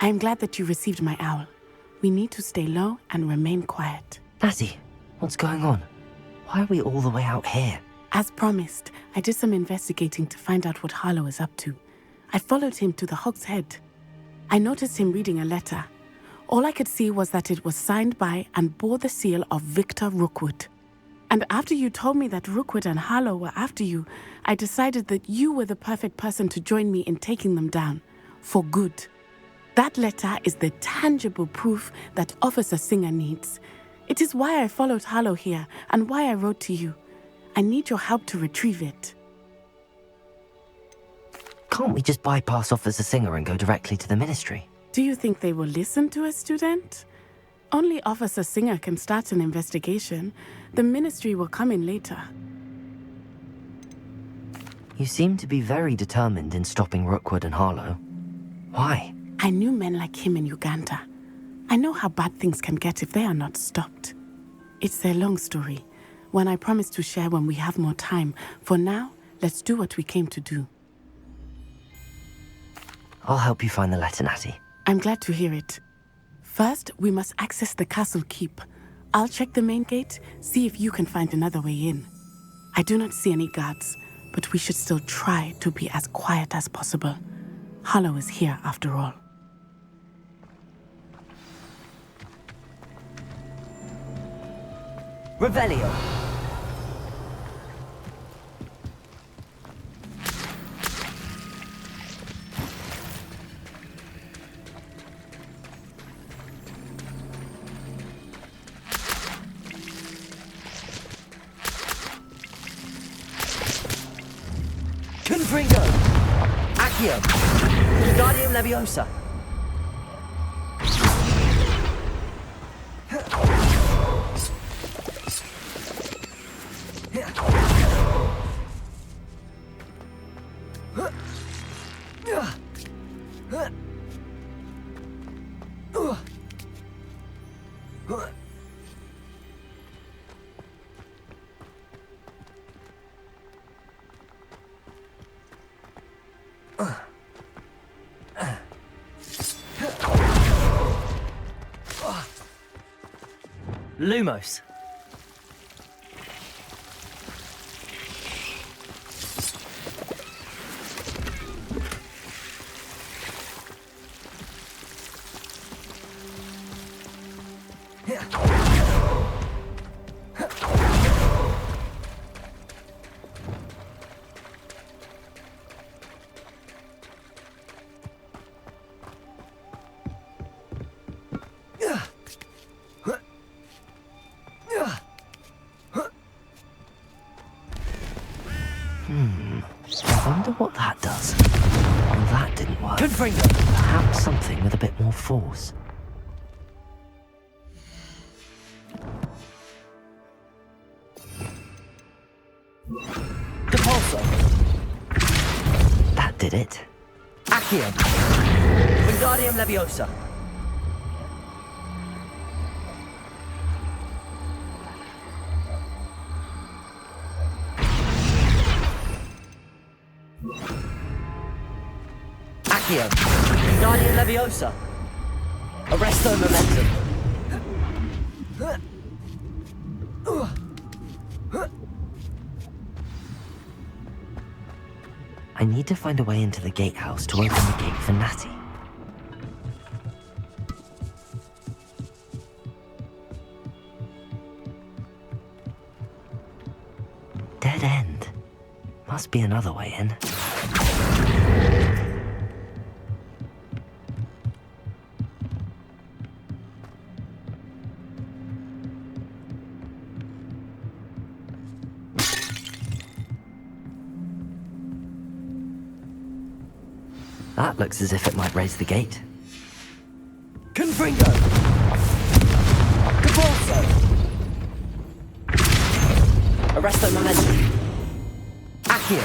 L: I am glad that you received my owl. We need to stay low and remain quiet.
A: Lassie, what's going on? Why are we all the way out here?
L: As promised, I did some investigating to find out what Harlow is up to. I followed him to the Hog's Head. I noticed him reading a letter. All I could see was that it was signed by and bore the seal of Victor Rookwood. And after you told me that Rookwood and Harlow were after you, I decided that you were the perfect person to join me in taking them down. For good. That letter is the tangible proof that Officer Singer needs. It is why I followed Harlow here and why I wrote to you. I need your help to retrieve it.
A: Can't we just bypass Officer Singer and go directly to the Ministry?
L: Do you think they will listen to a student? Only Officer Singer can start an investigation. The Ministry will come in later.
A: You seem to be very determined in stopping Rookwood and Harlow. Why?
L: I knew men like him in Uganda. I know how bad things can get if they are not stopped. It's a long story, One I promise to share when we have more time. For now, let's do what we came to do.
A: I'll help you find the letter, Natty.
L: I'm glad to hear it. First, we must access the castle keep. I'll check the main gate, see if you can find another way in. I do not see any guards, but we should still try to be as quiet as possible. Harlow is here after all.
S: Revelio. Confringo. Accio. Wingardium Leviosa. Lumos.
A: I wonder what that does. Well, that didn't work. Perhaps something with a bit more force.
S: Depulso.
A: That did it.
S: Accio. Wingardium Leviosa. Accio. Wingardium Leviosa. Arresto Momentum.
A: I need to find a way into the gatehouse to open the gate for Natty. Dead end. Must be another way in. That looks as if it might raise the gate.
S: Confringo. Depulso. Arresto Momentum. Accio.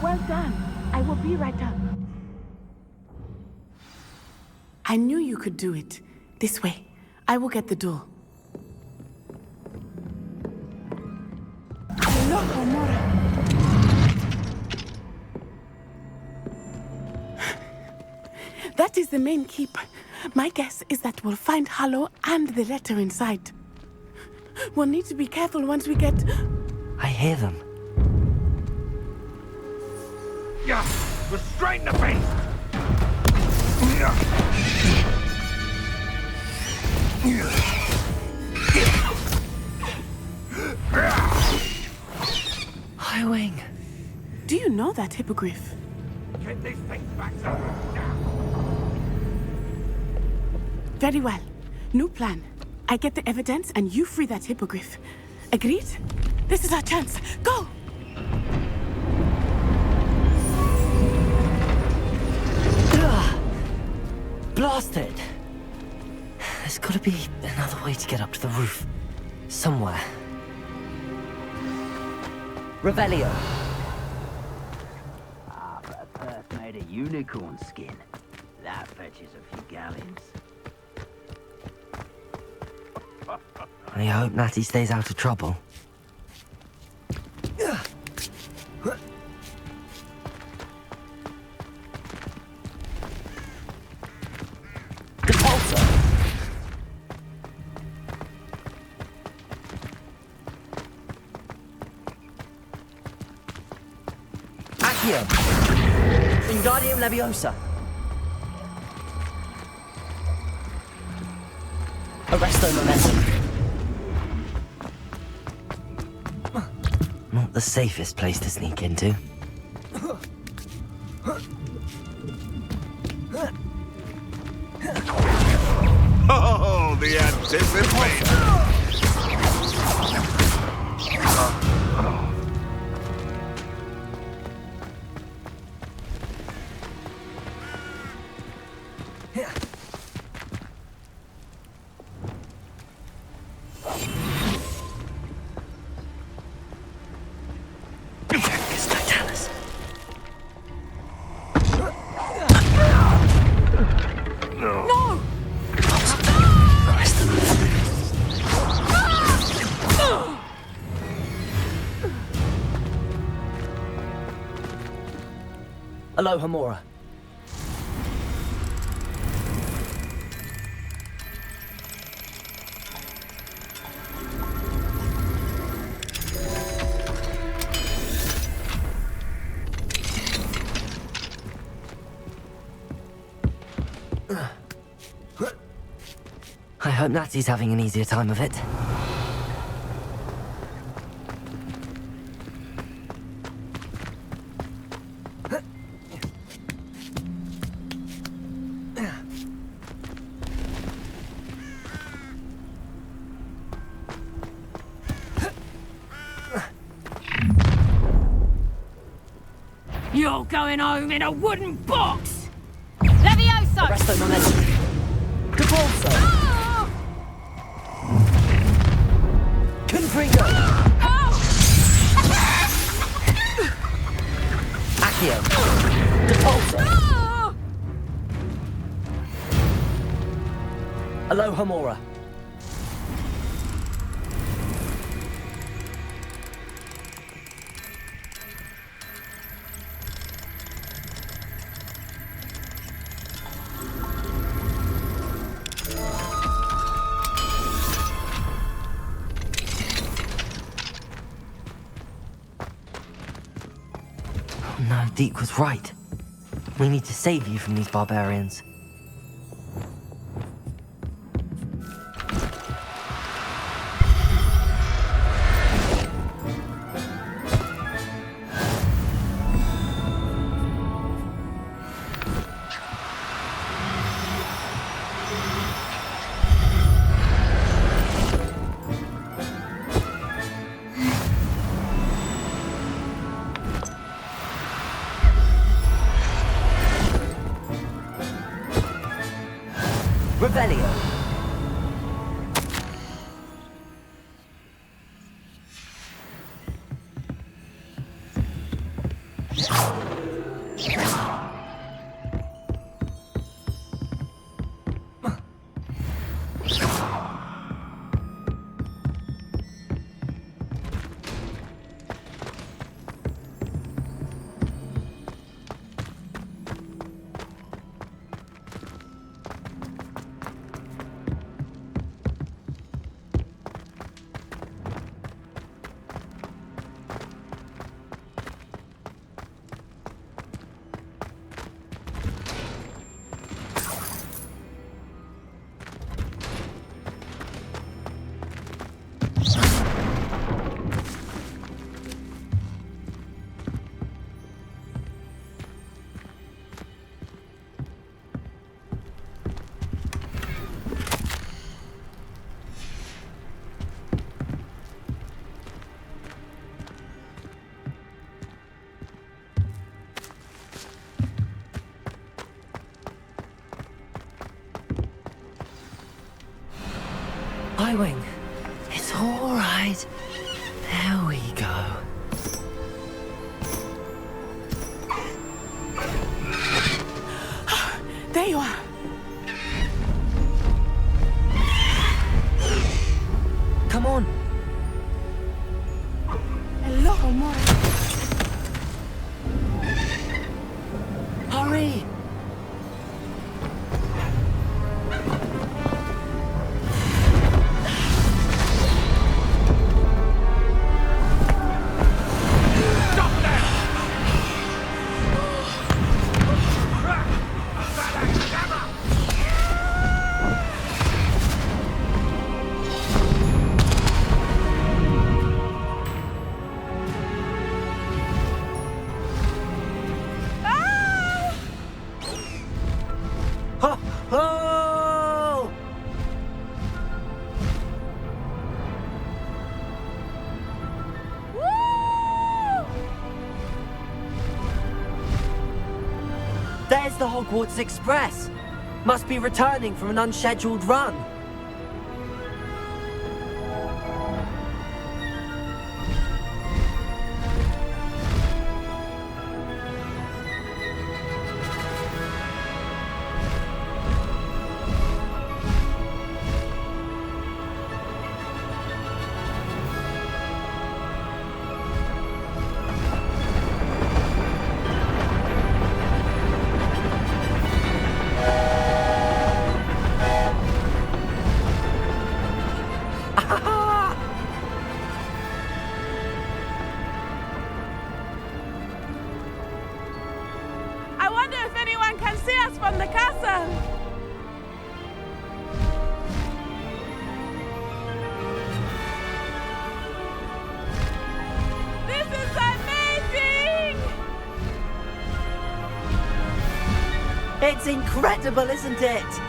L: Well done. I will be right up. I knew you could do it. This way. I will get the door. No, Homura. That is the main keep. My guess is that we'll find Harlow and the letter inside. We'll need to be careful once we get...
A: I hear them.
T: Yeah, restrain the beast!
A: Highwing.
L: Do you know that hippogriff?
T: Get these things back up now!
L: Very well. New plan. I get the evidence and you free that hippogriff. Agreed? This is our chance. Go!
A: Blasted! There's gotta be another way to get up to the roof. Somewhere.
S: Revelio.
C: Ah, but a purse made of unicorn skin. That fetches a few gallons.
A: I hope Natty stays out of trouble.
S: Accio! Wingardium Leviosa! Arresto Momentum!
A: Not the safest place to sneak into.
K: Oh, the anticipation!
S: Alohomora.
A: I hope Natty's having an easier time of it.
D: You're going home in a wooden box! Levioso!
S: Arresto Momentum! Capulso! Confringo! Accio! Capulso! Alohomora!
A: No, Deek was right. We need to save you from these barbarians.
S: Revelio!
A: Highwing, it's all right. There we go.
L: There you are. Homora.
S: Hurry! Oh! There's the Hogwarts Express! Must be returning from an unscheduled run.
L: I wonder if anyone can see us from the castle. This is amazing!
S: It's incredible, isn't it?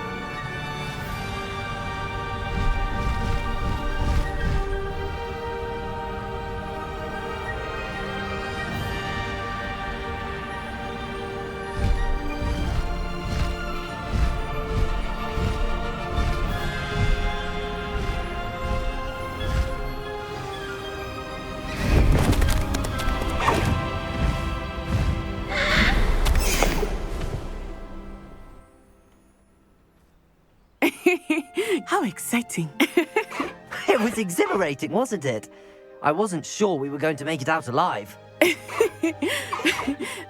L: How exciting.
A: It was exhilarating, wasn't it? I wasn't sure we were going to make it out alive.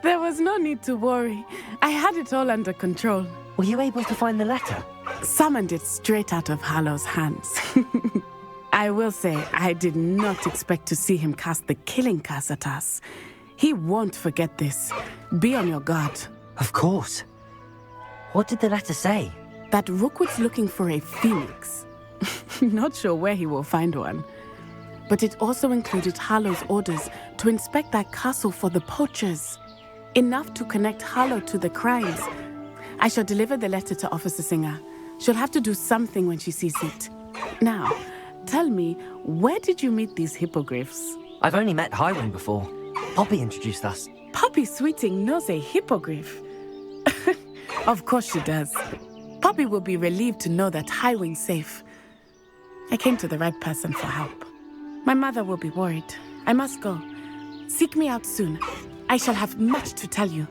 L: There was no need to worry. I had it all under control.
A: Were you able to find the letter?
L: Summoned it straight out of Hallow's hands. I will say, I did not expect to see him cast the killing curse at us. He won't forget this. Be on your guard.
A: Of course. What did the letter say?
L: That Rookwood's looking for a phoenix. Not sure where he will find one. But it also included Hallow's orders to inspect that castle for the poachers. Enough to connect Hallow to the crimes. I shall deliver the letter to Officer Singer. She'll have to do something when she sees it. Now, tell me, where did you meet these hippogriffs?
A: I've only met Highwing before. Poppy introduced us.
L: Poppy Sweeting knows a hippogriff. Of course she does. Poppy will be relieved to know that Highwing's safe. I came to the right person for help. My mother will be worried. I must go. Seek me out soon. I shall have much to tell you.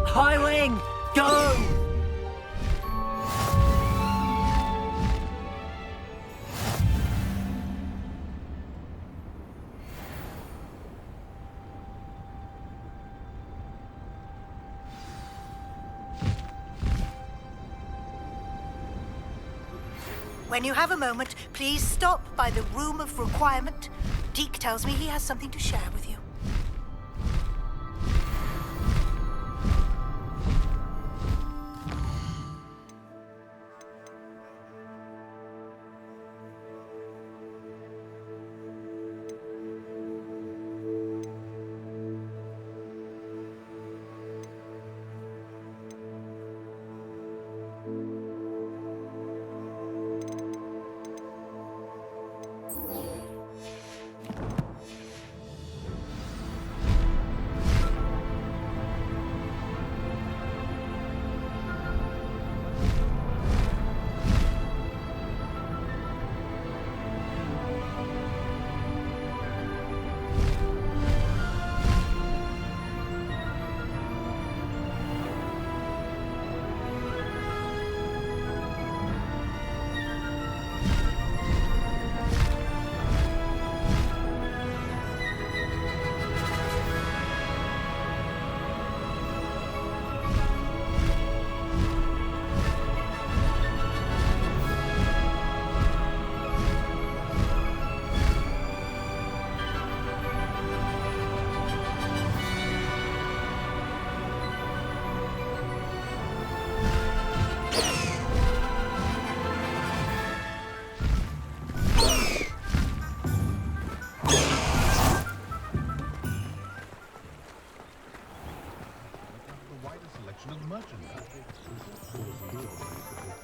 S: Highwing, go!
E: When you have a moment, please stop by the Room of Requirement. Deek tells me he has something to share with you.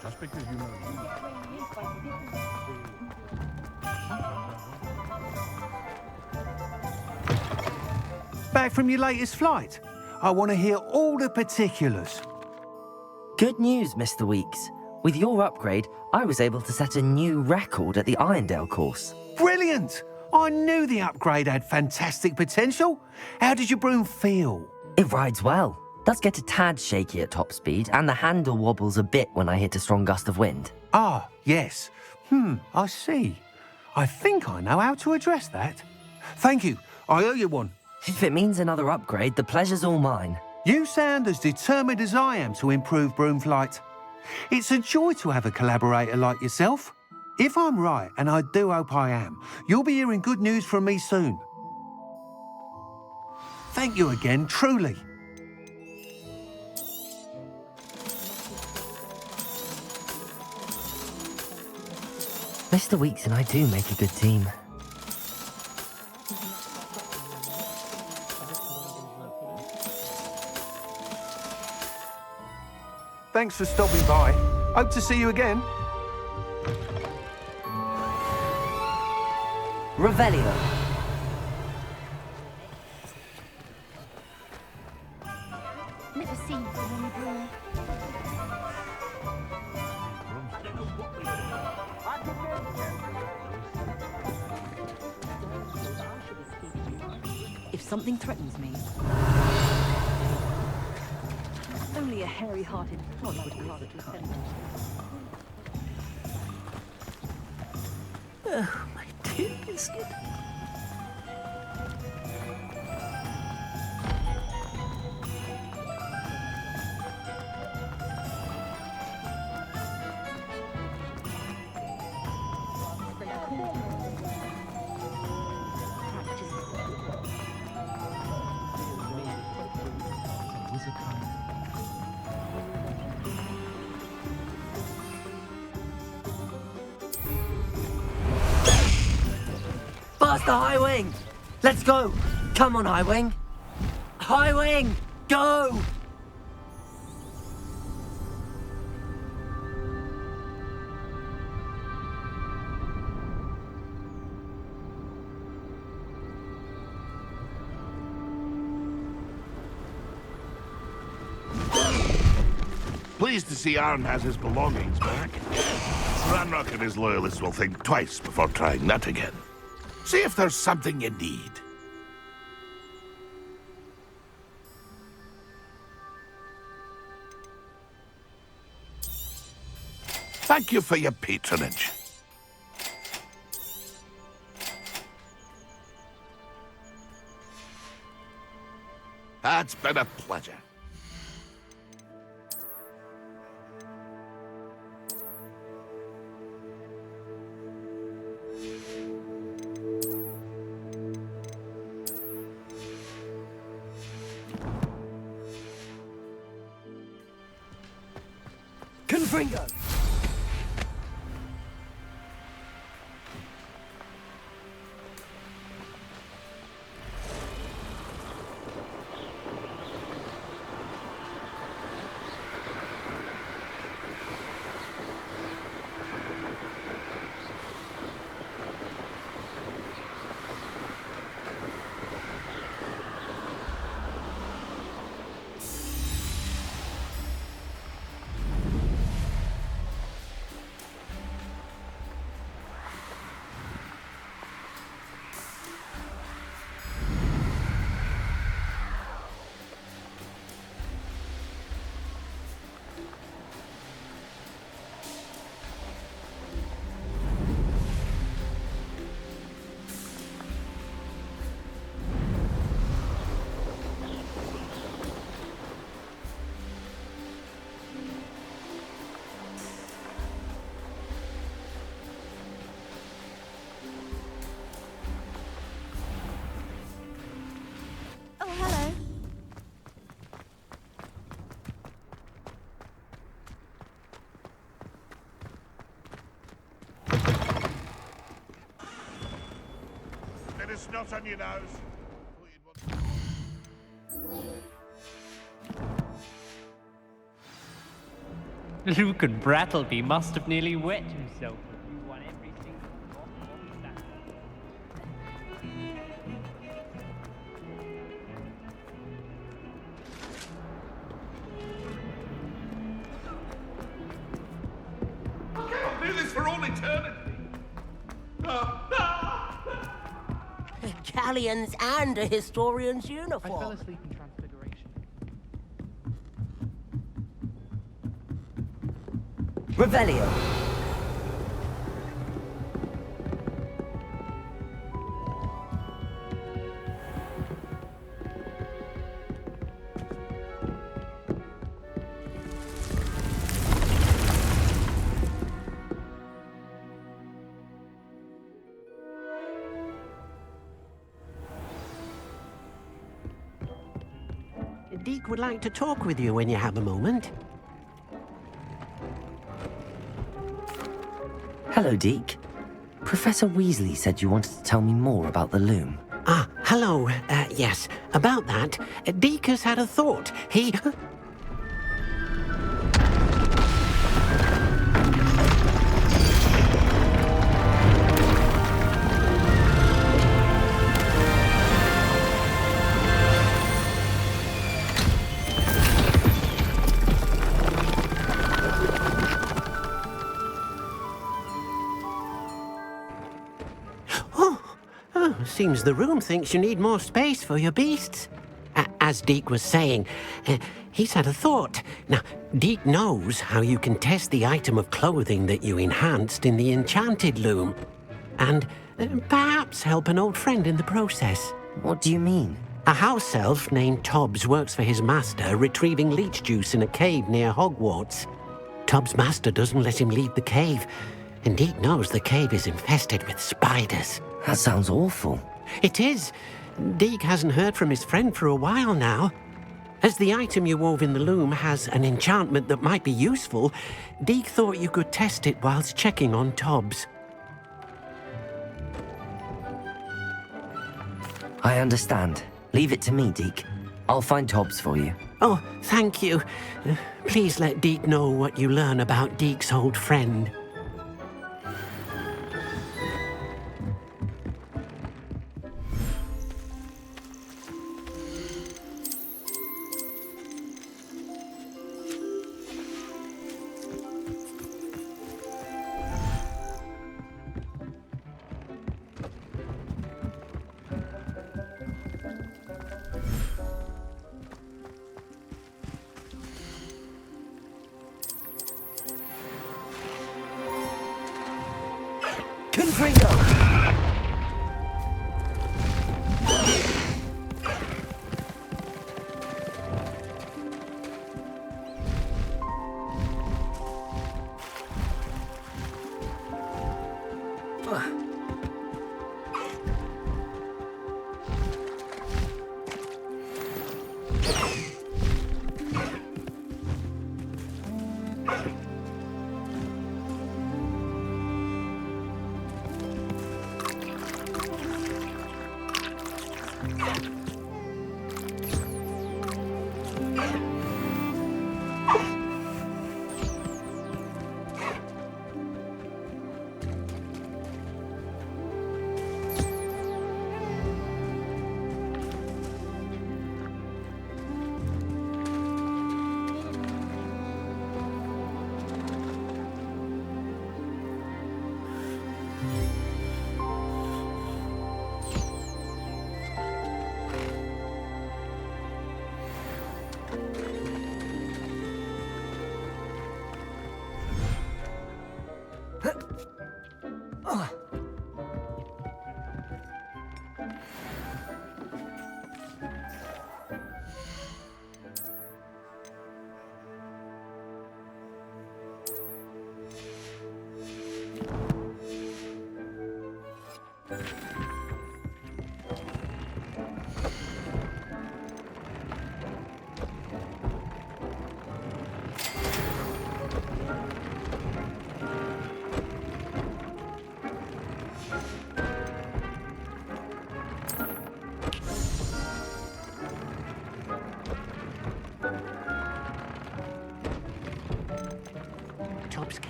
K: Just because you know.
T: Back from your latest flight? I want to hear all the particulars.
A: Good news, Mr. Weeks. With your upgrade, I was able to set a new record at the Irondale course.
T: Brilliant! I knew the upgrade had fantastic potential. How did your broom feel?
A: It rides well. Does get a tad shaky at top speed, and the handle wobbles a bit when I hit a strong gust of wind.
T: Ah, yes. I see. I think I know how to address that. Thank you. I owe you one.
A: If it means another upgrade, the pleasure's all mine.
T: You sound as determined as I am to improve broom flight. It's a joy to have a collaborator like yourself. If I'm right, and I do hope I am, you'll be hearing good news from me soon. Thank you again, truly.
A: Mr. Weeks and I do make a good team.
T: Thanks for stopping by. Hope to see you again.
A: Revelio.
N: Never seen so many broom.
F: If something threatens me, only a hairy-hearted frog would cast it to
C: Oh, my dear biscuit.
A: Faster, High Wing! Let's go! Come on, High Wing! High Wing! Go!
K: Pleased to see Aaron has his belongings back. Ranrock and his loyalists will think twice before trying that again. See if there's something you need. Thank you for your patronage. It's been a pleasure.
A: Confringo!
N: Oh, hello.
K: Bit of snot on your nose.
H: Luke and Brattleby must have nearly wet himself. You won every single drop of that.
K: I cannot do this for all eternity.
P: Galleons and a historian's
H: I
P: uniform.
H: fell asleep in Transfiguration.
S: Revelio.
B: Deek would like to talk with you when you have a moment.
A: Hello, Deek. Professor Weasley said you wanted to tell me more about the loom.
B: Ah, hello. Yes, about that. Deek has had a thought. He... Seems the room thinks you need more space for your beasts. As Deek was saying, he's had a thought. Now, Deek knows how you can test the item of clothing that you enhanced in the enchanted loom. And perhaps help an old friend in the process.
A: What do you mean?
B: A house elf named Tobbs works for his master, retrieving leech juice in a cave near Hogwarts. Tobbs' master doesn't let him leave the cave, and Deek knows the cave is infested with spiders.
A: That sounds awful.
B: It is. Deek hasn't heard from his friend for a while now. As the item you wove in the loom has an enchantment that might be useful, Deek thought you could test it whilst checking on Tobbs.
A: I understand. Leave it to me, Deek. I'll find Tobbs for you.
B: Oh, thank you. Please let Deek know what you learn about Deek's old friend.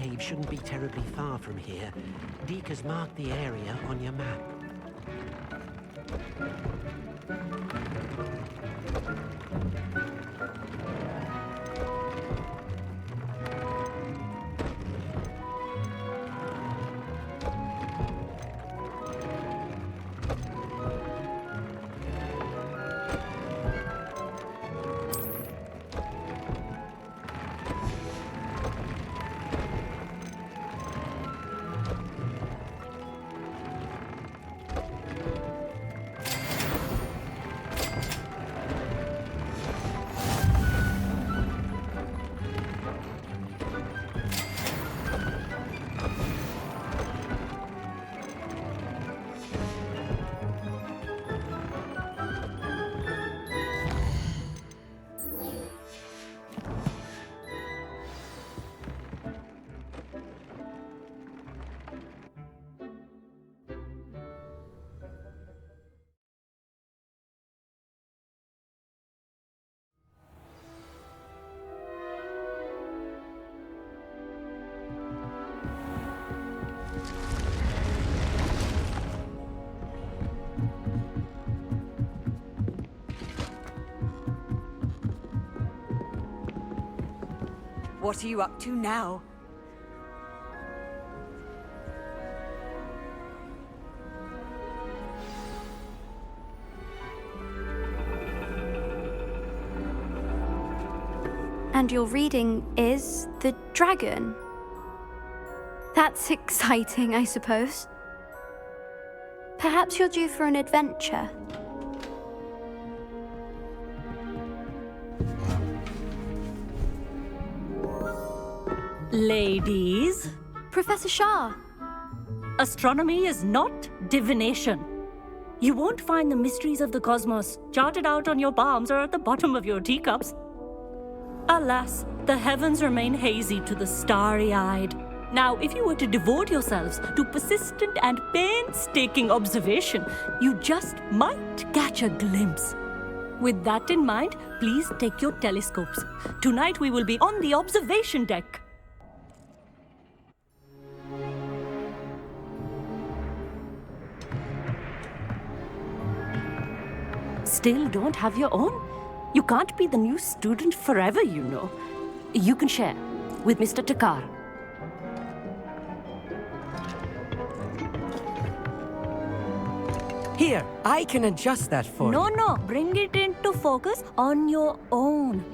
U: cave shouldn't be terribly far from here. Deek has marked the area on your map.
F: What are you up to now?
N: And your reading is the dragon. That's exciting, I suppose. Perhaps you're due for an adventure.
M: Ladies.
N: Professor Shah.
M: Astronomy is not divination. You won't find the mysteries of the cosmos charted out on your palms or at the bottom of your teacups. Alas, the heavens remain hazy to the starry-eyed. Now, if you were to devote yourselves to persistent and painstaking observation, you just might catch a glimpse. With that in mind, please take your telescopes. Tonight we will be on the observation deck. Still don't have your own? You can't be the new student forever, you know. You can share with Mr. Takar.
S: Here, I can adjust that for you.
M: No, bring it into focus on your own.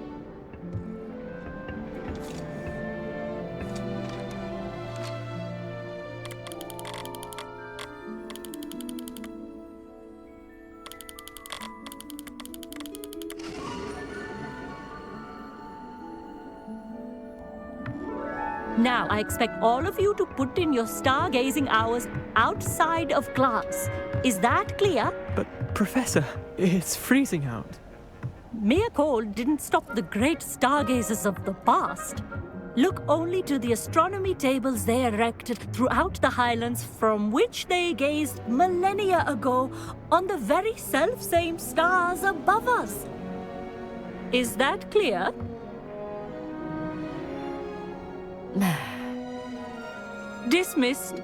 M: Now, I expect all of you to put in your stargazing hours outside of class. Is that clear?
V: But, Professor, it's freezing out.
M: Mere cold didn't stop the great stargazers of the past. Look only to the astronomy tables they erected throughout the highlands from which they gazed millennia ago on the very self-same stars above us. Is that clear? Dismissed.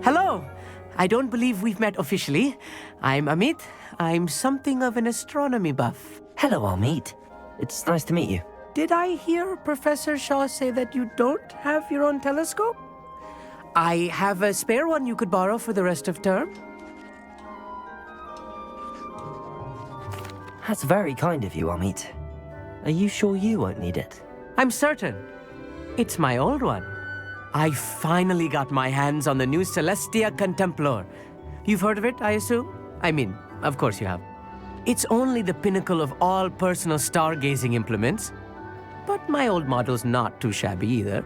S: Hello. I don't believe we've met officially. I'm Amit. I'm something of an astronomy buff.
A: Hello, Amit. It's nice to meet you.
S: Did I hear Professor Shaw say that you don't have your own telescope? I have a spare one you could borrow for the rest of term.
A: That's very kind of you, Amit. Are you sure you won't need it?
S: I'm certain. It's my old one. I finally got my hands on the new Celestia Contemplar. You've heard of it, I assume? I mean, of course you have. It's only the pinnacle of all personal stargazing implements. But my old model's not too shabby either.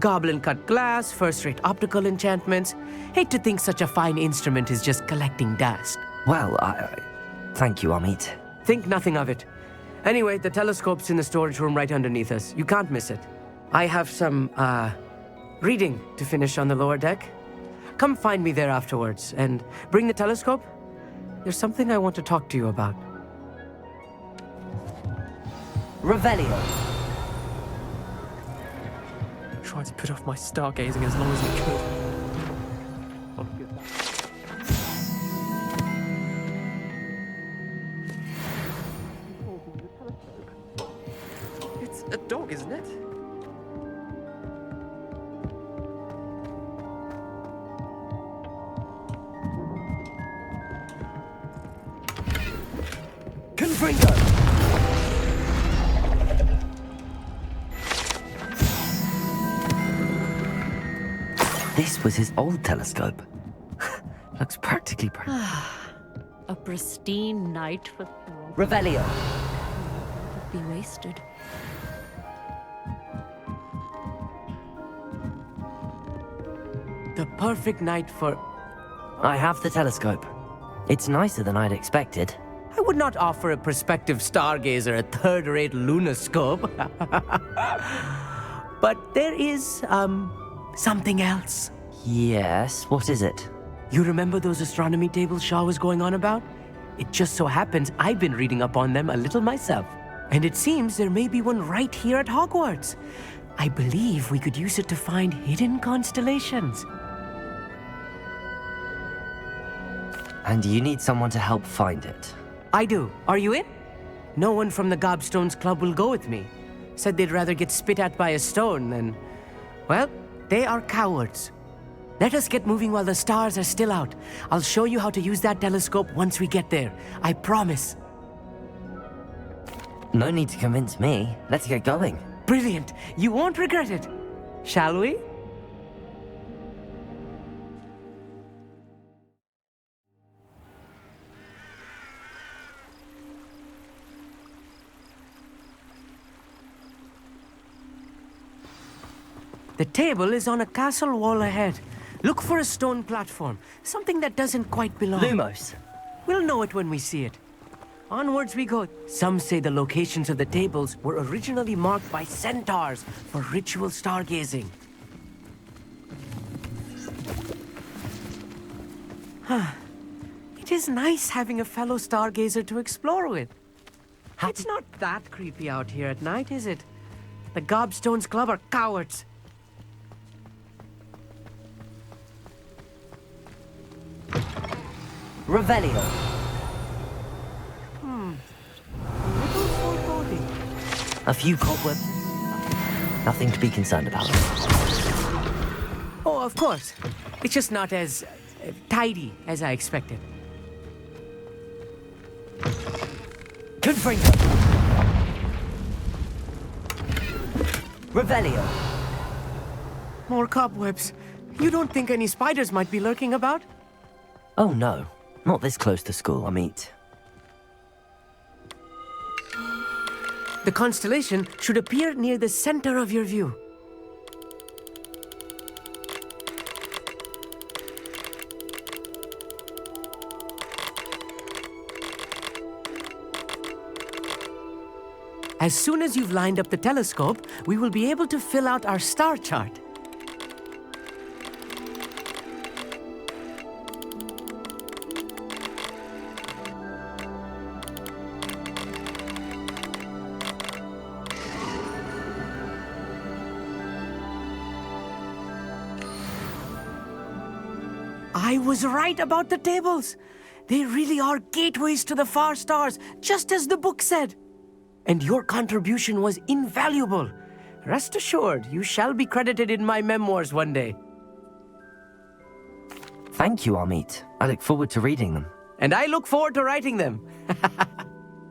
S: Goblin-cut glass, first-rate optical enchantments. Hate to think such a fine instrument is just collecting dust.
A: Well, thank you, Amit.
S: Think nothing of it. Anyway, the telescope's in the storage room right underneath us. You can't miss it. I have some, reading to finish on the lower deck. Come find me there afterwards, and bring the telescope. There's something I want to talk to you about.
A: Revelio.
V: Tried to put off my stargazing as long as I could. It's a dog, isn't it?
A: Confringo! This was his old telescope. Looks practically brand
M: A pristine night for
A: Revelio.
M: would be wasted.
S: The perfect night for...
A: I have the telescope. It's nicer than I'd expected.
S: I would not offer a prospective stargazer a third-rate lunoscope. But there is, something else.
A: Yes, what is it?
S: You remember those astronomy tables Shaw was going on about? It just so happens I've been reading up on them a little myself. And it seems there may be one right here at Hogwarts. I believe we could use it to find hidden constellations.
A: And you need someone to help find it.
S: I do. Are you in? No one from the Gobstones Club will go with me. Said they'd rather get spit at by a stone than... Well, they are cowards. Let us get moving while the stars are still out. I'll show you how to use that telescope once we get there. I promise.
A: No need to convince me. Let's get going.
S: Brilliant. You won't regret it. Shall we? The table is on a castle wall ahead. Look for a stone platform, something that doesn't quite belong.
A: Lumos.
S: We'll know it when we see it. Onwards we go. Some say the locations of the tables were originally marked by centaurs for ritual stargazing. It is nice having a fellow stargazer to explore with. It's not that creepy out here at night, is it? The Gobstones Club are cowards.
A: Revelio.
S: Little foreboding.
A: A few cobwebs. Nothing to be concerned about.
S: Oh, of course. It's just not as tidy as I expected.
A: Confringo. Revelio.
S: More cobwebs. You don't think any spiders might be lurking about?
A: Oh no, not this close to school, I mean.
S: The constellation should appear near the center of your view. As soon as you've lined up the telescope, we will be able to fill out our star chart. I was right about the tables. They really are gateways to the far stars, just as the book said. And your contribution was invaluable. Rest assured, you shall be credited in my memoirs one day.
A: Thank you, Amit. I look forward to reading them.
S: And I look forward to writing them.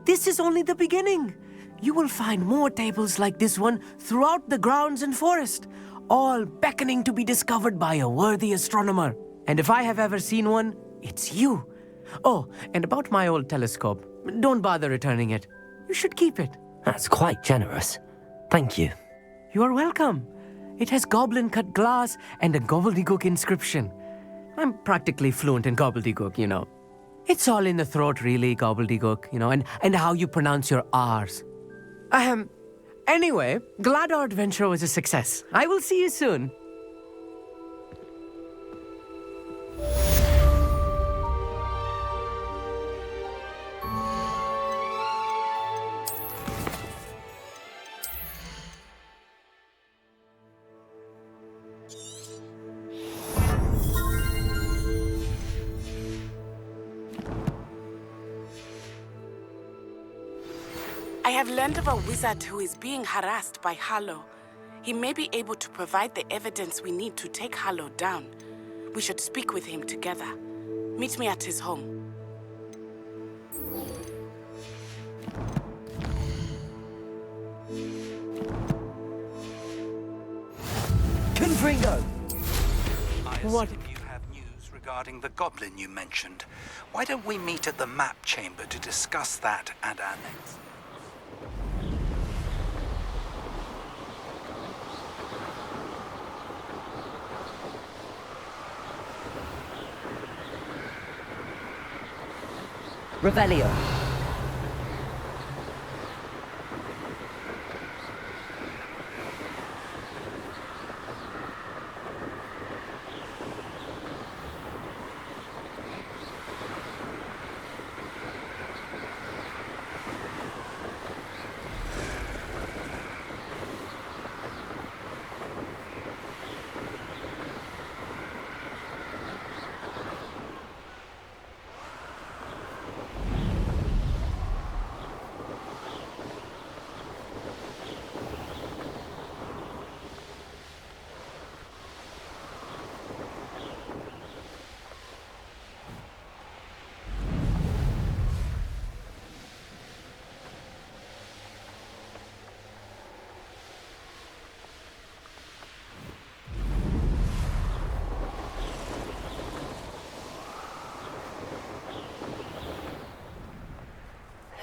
S: This is only the beginning. You will find more tables like this one throughout the grounds and forest, all beckoning to be discovered by a worthy astronomer. And if I have ever seen one, it's you. Oh, and about my old telescope, don't bother returning it. You should keep it.
A: That's quite generous. Thank you.
S: You are welcome. It has goblin-cut glass and a gobbledygook inscription. I'm practically fluent in gobbledygook, you know. It's all in the throat, really, gobbledygook, you know, and how you pronounce your R's. Anyway, glad our adventure was a success. I will see you soon.
L: I have learned of a wizard who is being harassed by Harlow. He may be able to provide the evidence we need to take Harlow down. We should speak with him together. Meet me at his home.
A: Confringo!
I: I assume you have news regarding the goblin you mentioned. Why don't we meet at the map chamber to discuss that and our next?
A: Revelio.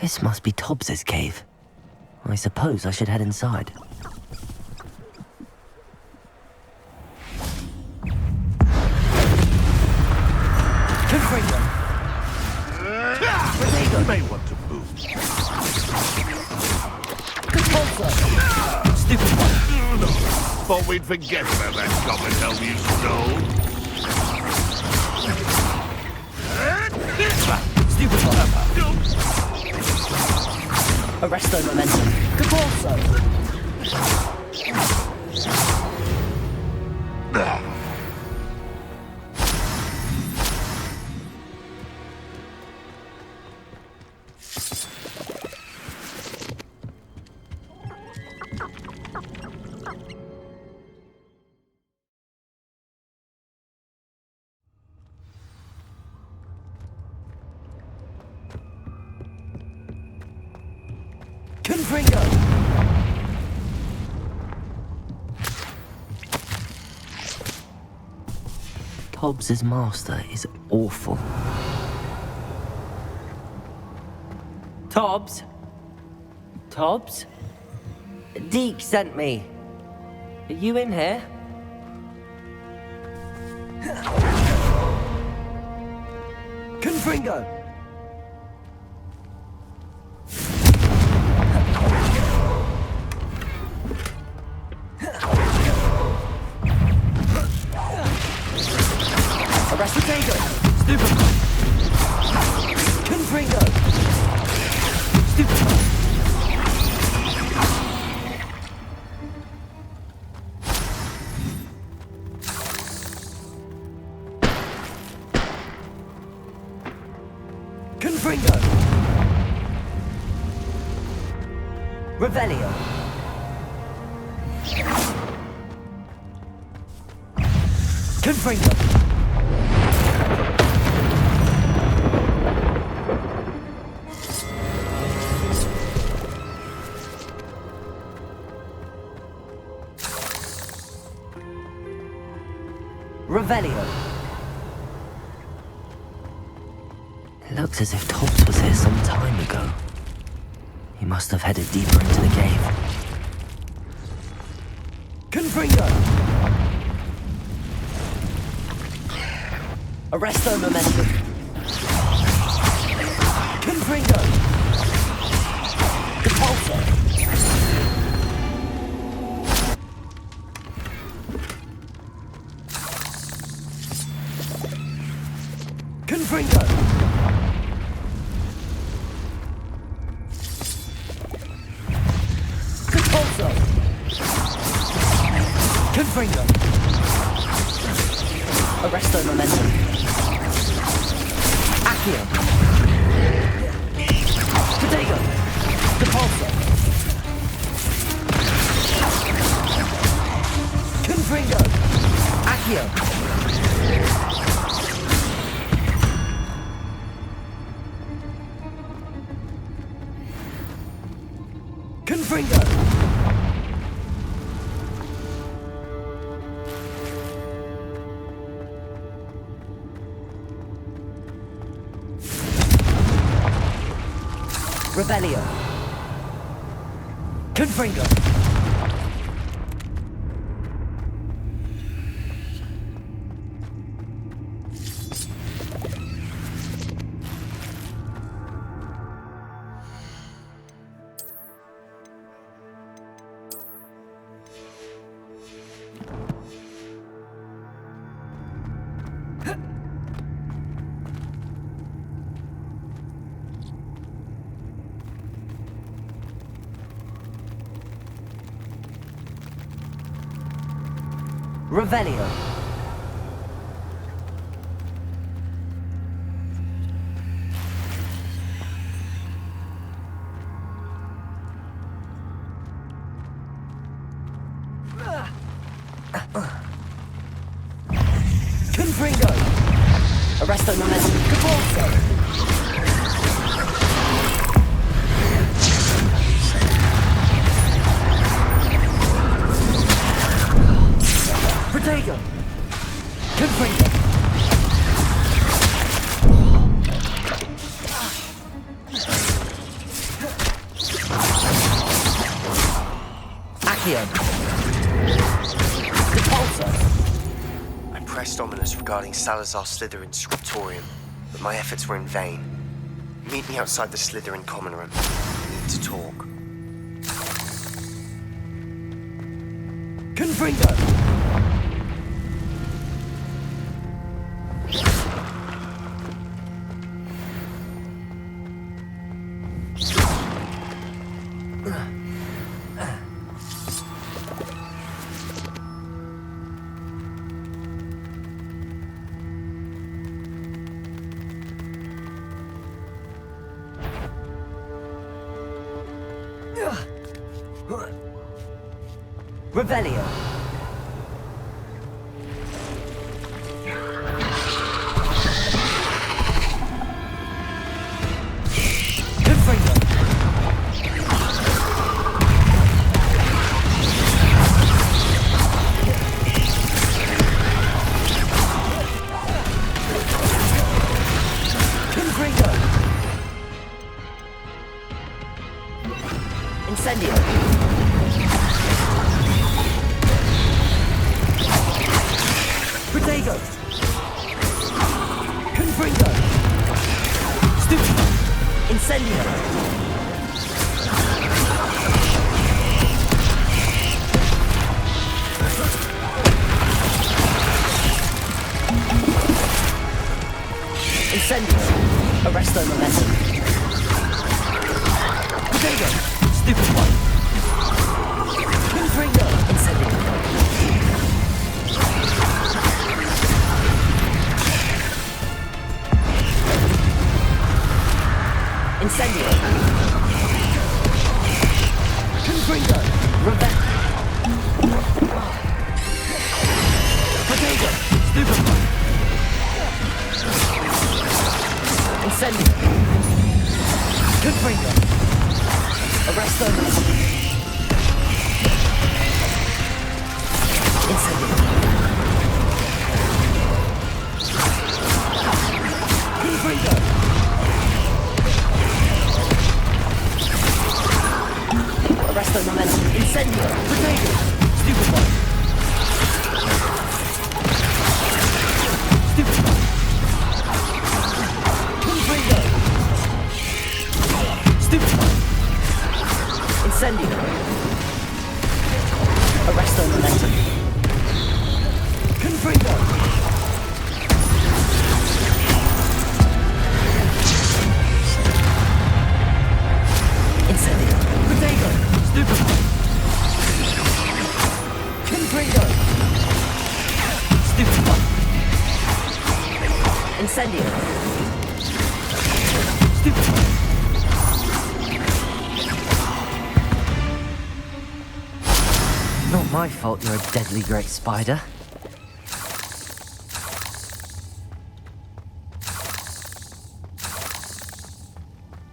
A: This must be Tobbs's cave. I suppose I should head inside. Confringo!
K: You may want to move.
A: Compulso! Stupid one!
K: No. Thought we'd forget about that goblin helm you stole.
A: Stupid one! Arresto momentum. Compulso! Confringo! Tobbs's master is awful. Tobbs? Tobbs? Deek sent me. Are you in here? Confringo! Arrestatago! Stupid! Confringo! Stupid! Confringo! Revelio! Confringo! Revelio. It looks as if Tobbs was here some time ago. He must have headed deeper into the cave. Confringo! Arresto momentum. Confringo! Compulso! Confringo! Compulso! Confringo! Arresto momentum. Accio! Potato! Depulso. Confringo. Accio. Confringo. Revelio. Confringo. Revelio. Confringo. Arresto momentum. Cabalso. Protego. Confringo. Accio. Depulso.
G: I pressed ominous regarding Salazar Slytherin's scriptorium, but my efforts were in vain. Meet me outside the Slytherin common room. We need to talk.
A: Confringo. Revelio. Confringo. Confringo. Incendio. Protego. Confringo. Stupido. Incendio. Incendio. Arresto momentum. Protego. Stupid one. Confringo. Incendio. Incendio. Confringo. Revenge. Protego. Stupid one. Incendio. Confringo. Arresto. Incendio. Confringo. Arresto momentum. Incendio. Protego. Stupid one. Stupid one. Confringo. Stupid one. Incendio. Arresto momentum. Confringo. Incendio. Protego. Stupid one. Confringo. Stupid one. Incendio. Stupid one. my fault you're a deadly great spider.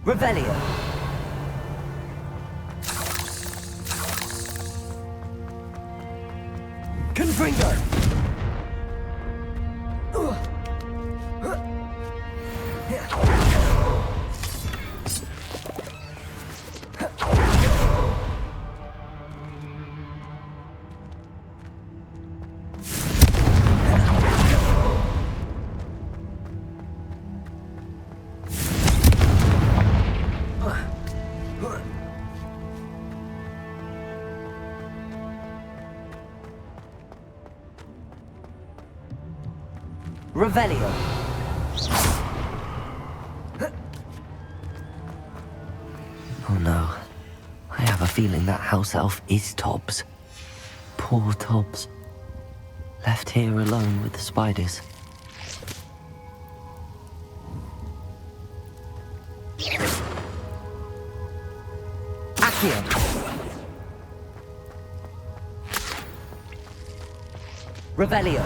A: Revelio. Confringo. Revelio. Oh no. I have a feeling that house elf is Tobbs. Poor Tobbs. Left here alone with the spiders. Accio. Revelio.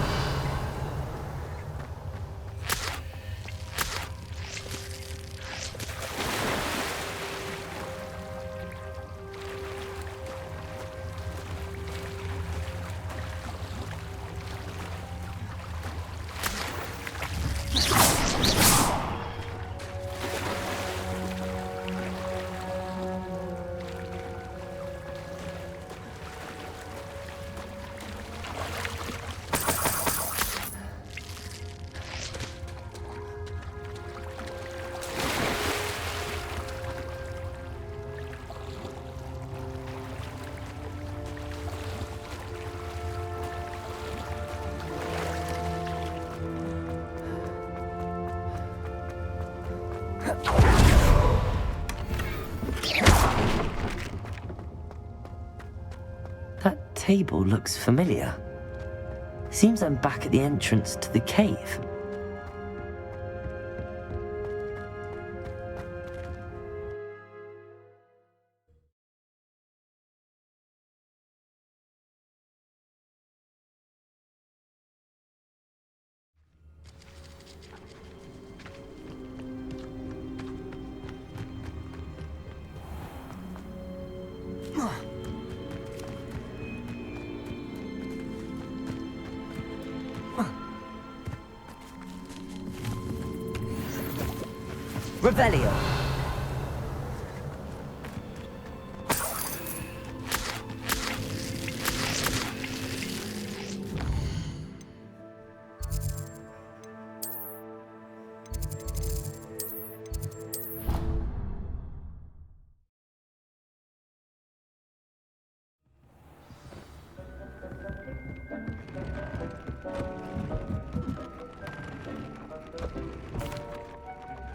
A: That table looks familiar. Seems I'm back at the entrance to the cave. Revelio.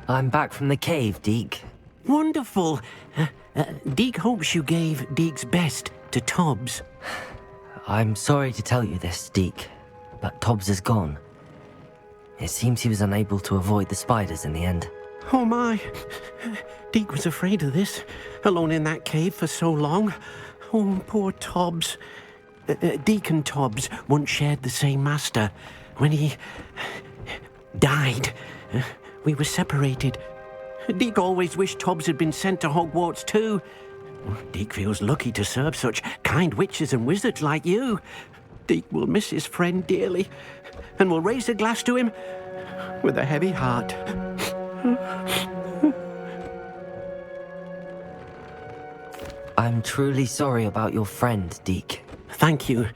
A: I'm back from the cave, Deek.
U: Wonderful. Deek hopes you gave Deek's best to Tobbs.
A: I'm sorry to tell you this, Deek, but Tobbs is gone. It seems he was unable to avoid the spiders in the end.
U: Oh my. Deek was afraid of this, alone in that cave for so long. Oh, poor Tobbs. Deek and Tobbs once shared the same master. When he died, we were separated. Deek always wished Tobbs had been sent to Hogwarts too. Deek feels lucky to serve such kind witches and wizards like you. Deek will miss his friend dearly, and will raise a glass to him with a heavy heart.
A: I'm truly sorry about your friend, Deek.
U: Thank you.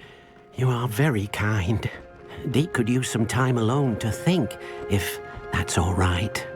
U: You are very kind. Deek could use some time alone to think, if that's all right.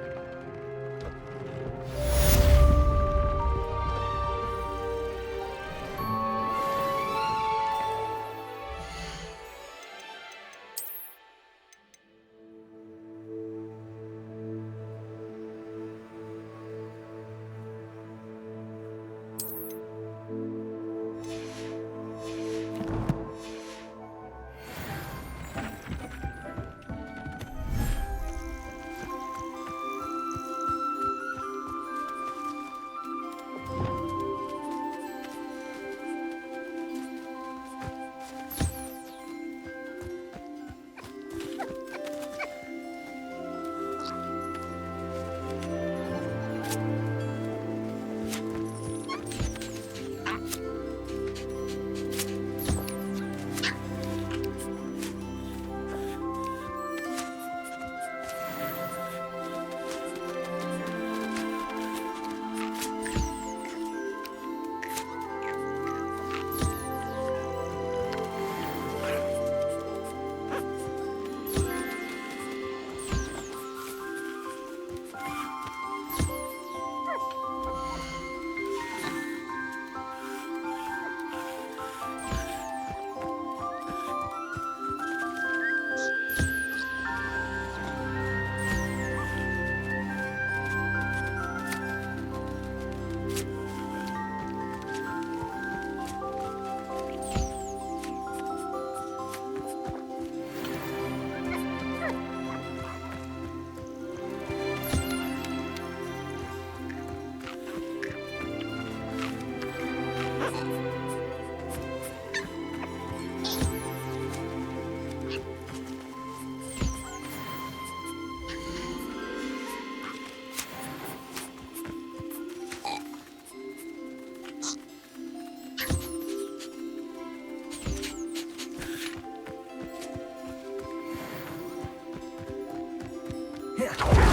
C: Yeah.